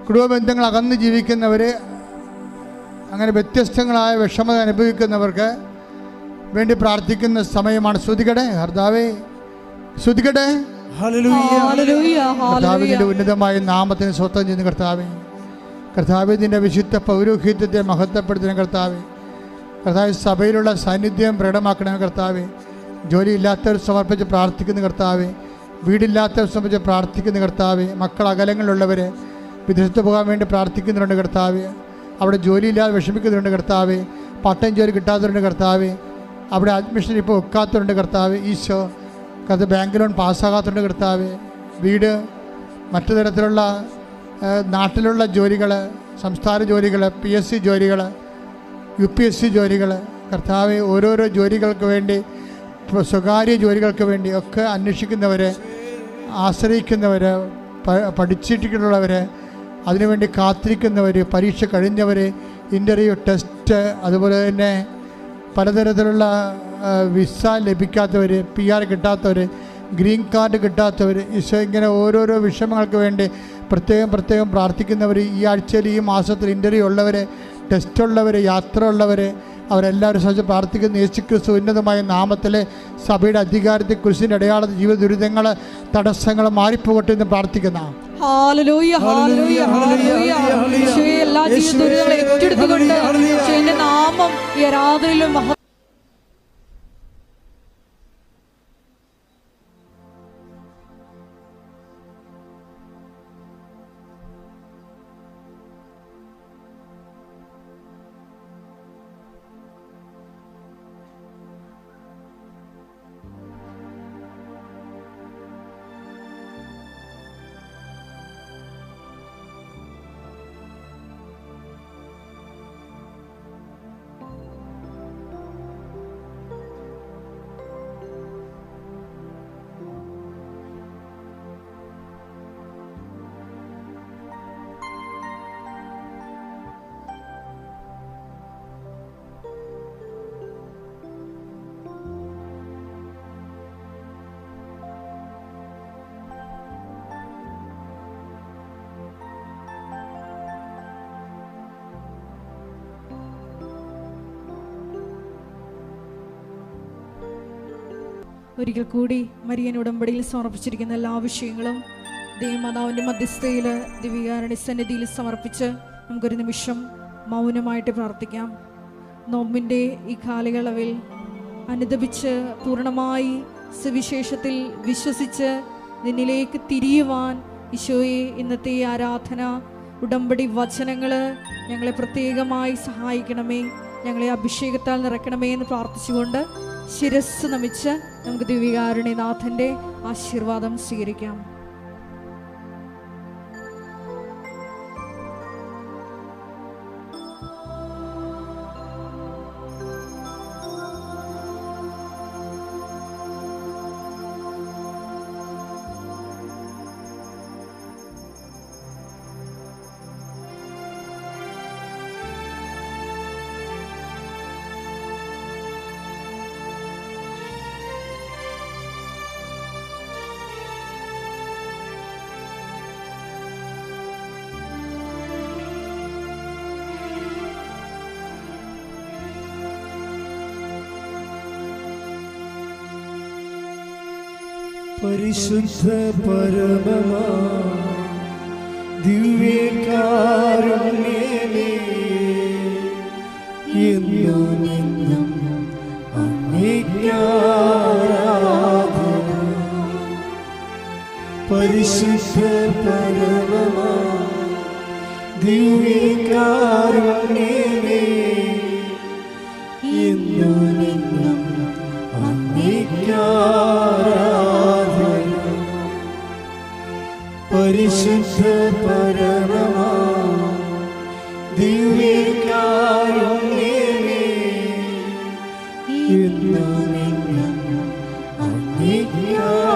കുടുംബ ബന്ധങ്ങൾ അകന്ന് ജീവിക്കുന്നവർ, അങ്ങനെ വ്യത്യസ്തങ്ങളായ വിഷമത അനുഭവിക്കുന്നവർക്ക് വേണ്ടി പ്രാർത്ഥിക്കുന്ന സമയമാണ്. ശ്രുതികട്ടെ കർത്താവേ, ശ്രുതികട്ടെ. കർത്താവിൻ്റെ ഉന്നതമായ നാമത്തിന് സ്വന്തം ചെയ്യുന്ന കർത്താവേ, കർത്താവിൻ്റെ വിശുദ്ധ പൗരോഹിത്യത്തെ മഹത്വപ്പെടുത്തുന്ന കർത്താവേ, കർത്താവ് സഭയിലുള്ള സാന്നിധ്യം പ്രകടമാക്കണമേ കർത്താവേ. ജോലിയില്ലാത്തവർ സമർപ്പിച്ച് പ്രാർത്ഥിക്കുന്ന കർത്താവേ, വീടില്ലാത്തവർ സമർപ്പിച്ച് പ്രാർത്ഥിക്കുന്ന കർത്താവേ, മക്കൾ അകലങ്ങളിലുള്ളവർ വിദേശത്ത് പോകാൻ വേണ്ടി പ്രാർത്ഥിക്കുന്നുണ്ട് കർത്താവേ, അവിടെ ജോലിയില്ലാതെ വിഷമിക്കുന്നുണ്ട് കർത്താവേ, പാർട്ട്-ടൈം ജോലി കിട്ടാത്തവരുണ്ട് കർത്താവേ, അവിടെ അഡ്മിഷൻ ഇപ്പോൾ വെക്കാത്തവരുണ്ട് കർത്താവേ, ഈശോ കർത്താവ് ബാങ്ക് ലോൺ പാസ്സാകാത്തതുണ്ട് കർത്താവേ, വീട്, മറ്റു തരത്തിലുള്ള നാട്ടിലുള്ള ജോലികൾ, സംസ്ഥാന ജോലികൾ, PSC ജോലികൾ, UPSC ജോലികൾ, കർത്താവെ ഓരോരോ ജോലികൾക്ക് വേണ്ടി, സ്വകാര്യ ജോലികൾക്ക് വേണ്ടി ഒക്കെ അന്വേഷിക്കുന്നവർ, ആശ്രയിക്കുന്നവർ, പഠിച്ചിട്ടുള്ളവർ, അതിനുവേണ്ടി കാത്തിരിക്കുന്നവർ, പരീക്ഷ കഴിഞ്ഞവർ, ഇൻ്റർവ്യൂ, ടെസ്റ്റ്, അതുപോലെ തന്നെ പലതരത്തിലുള്ള വിസ ലഭിക്കാത്തവർ, PR കിട്ടാത്തവർ, ഗ്രീൻ കാർഡ് കിട്ടാത്തവർ, ഈശോ ഇങ്ങനെ ഓരോരോ വിഷമങ്ങൾക്ക് വേണ്ടി പ്രത്യേകം പ്രാർത്ഥിക്കുന്നവർ, ഈ ആഴ്ചയിൽ ഈ മാസത്തിൽ ഇൻ്റർവ്യൂ ഉള്ളവർ, ടെസ്റ്റ് ഉള്ളവർ, യാത്ര ഉള്ളവർ, അവരെല്ലാവരും സഹിച്ച് പ്രാർത്ഥിക്കുന്ന യേശുക്രിസ്തു ഉന്നതമായ നാമത്തിൽ സഭയുടെ അധികാരത്തെ കുരിശിൻ്റെ അടയാളത്തിൽ ജീവിത ദുരിതങ്ങൾ, തടസ്സങ്ങൾ മാറിപ്പോകട്ടെ എന്ന് പ്രാർത്ഥിക്കുന്ന എല്ലാ ജീവിത ദുരിതങ്ങളെ ഏറ്റെടുത്തുകൊണ്ട് നാമം ഈ ആരാധനയിലും ഒരിക്കൽ കൂടി മരിയൻ ഉടമ്പടിയിൽ സമർപ്പിച്ചിരിക്കുന്ന എല്ലാ വിഷയങ്ങളും ദേവമാതാവിൻ്റെ മധ്യസ്ഥയിൽ ദിവ്യകാരുണ്യ സന്നിധിയിൽ സമർപ്പിച്ച് നമുക്കൊരു നിമിഷം മൗനമായിട്ട് പ്രാർത്ഥിക്കാം. നോമ്പിൻ്റെ ഈ കാലയളവിൽ അനുദപിച്ച് പൂർണ്ണമായി സുവിശേഷത്തിൽ വിശ്വസിച്ച് നിന്നിലേക്ക് തിരിയുവാൻ ഈശോയെ ഇന്നത്തെ ആരാധന ഉടമ്പടി വചനങ്ങൾ ഞങ്ങളെ പ്രത്യേകമായി സഹായിക്കണമേ, ഞങ്ങളെ അഭിഷേകത്താൽ നിറയ്ക്കണമേ എന്ന് പ്രാർത്ഥിച്ചുകൊണ്ട് ശിരസ് നമിച്ച് നമുക്ക് ദിവ്യകാരുണ്യനാഥൻ്റെ ആശീർവാദം സ്വീകരിക്കാം. പരിശുദ്ധ പരമമാ ദിവ്യകാരുണ്യമേ, എന്നും എന്നും അങ്ങേയ്ക്കാരാധന. പരിശുദ്ധ പരമമാ ദിവ്യകാരുണ്യമേ, എന്നും എന്നും അങ്ങേയ്ക്കാരാധന. പരിശുദ്ധ പരമമാ ദിവ്യകാരുണ്യമേ, എന്നും എന്നും അങ്ങേയ്ക്കാരാധന.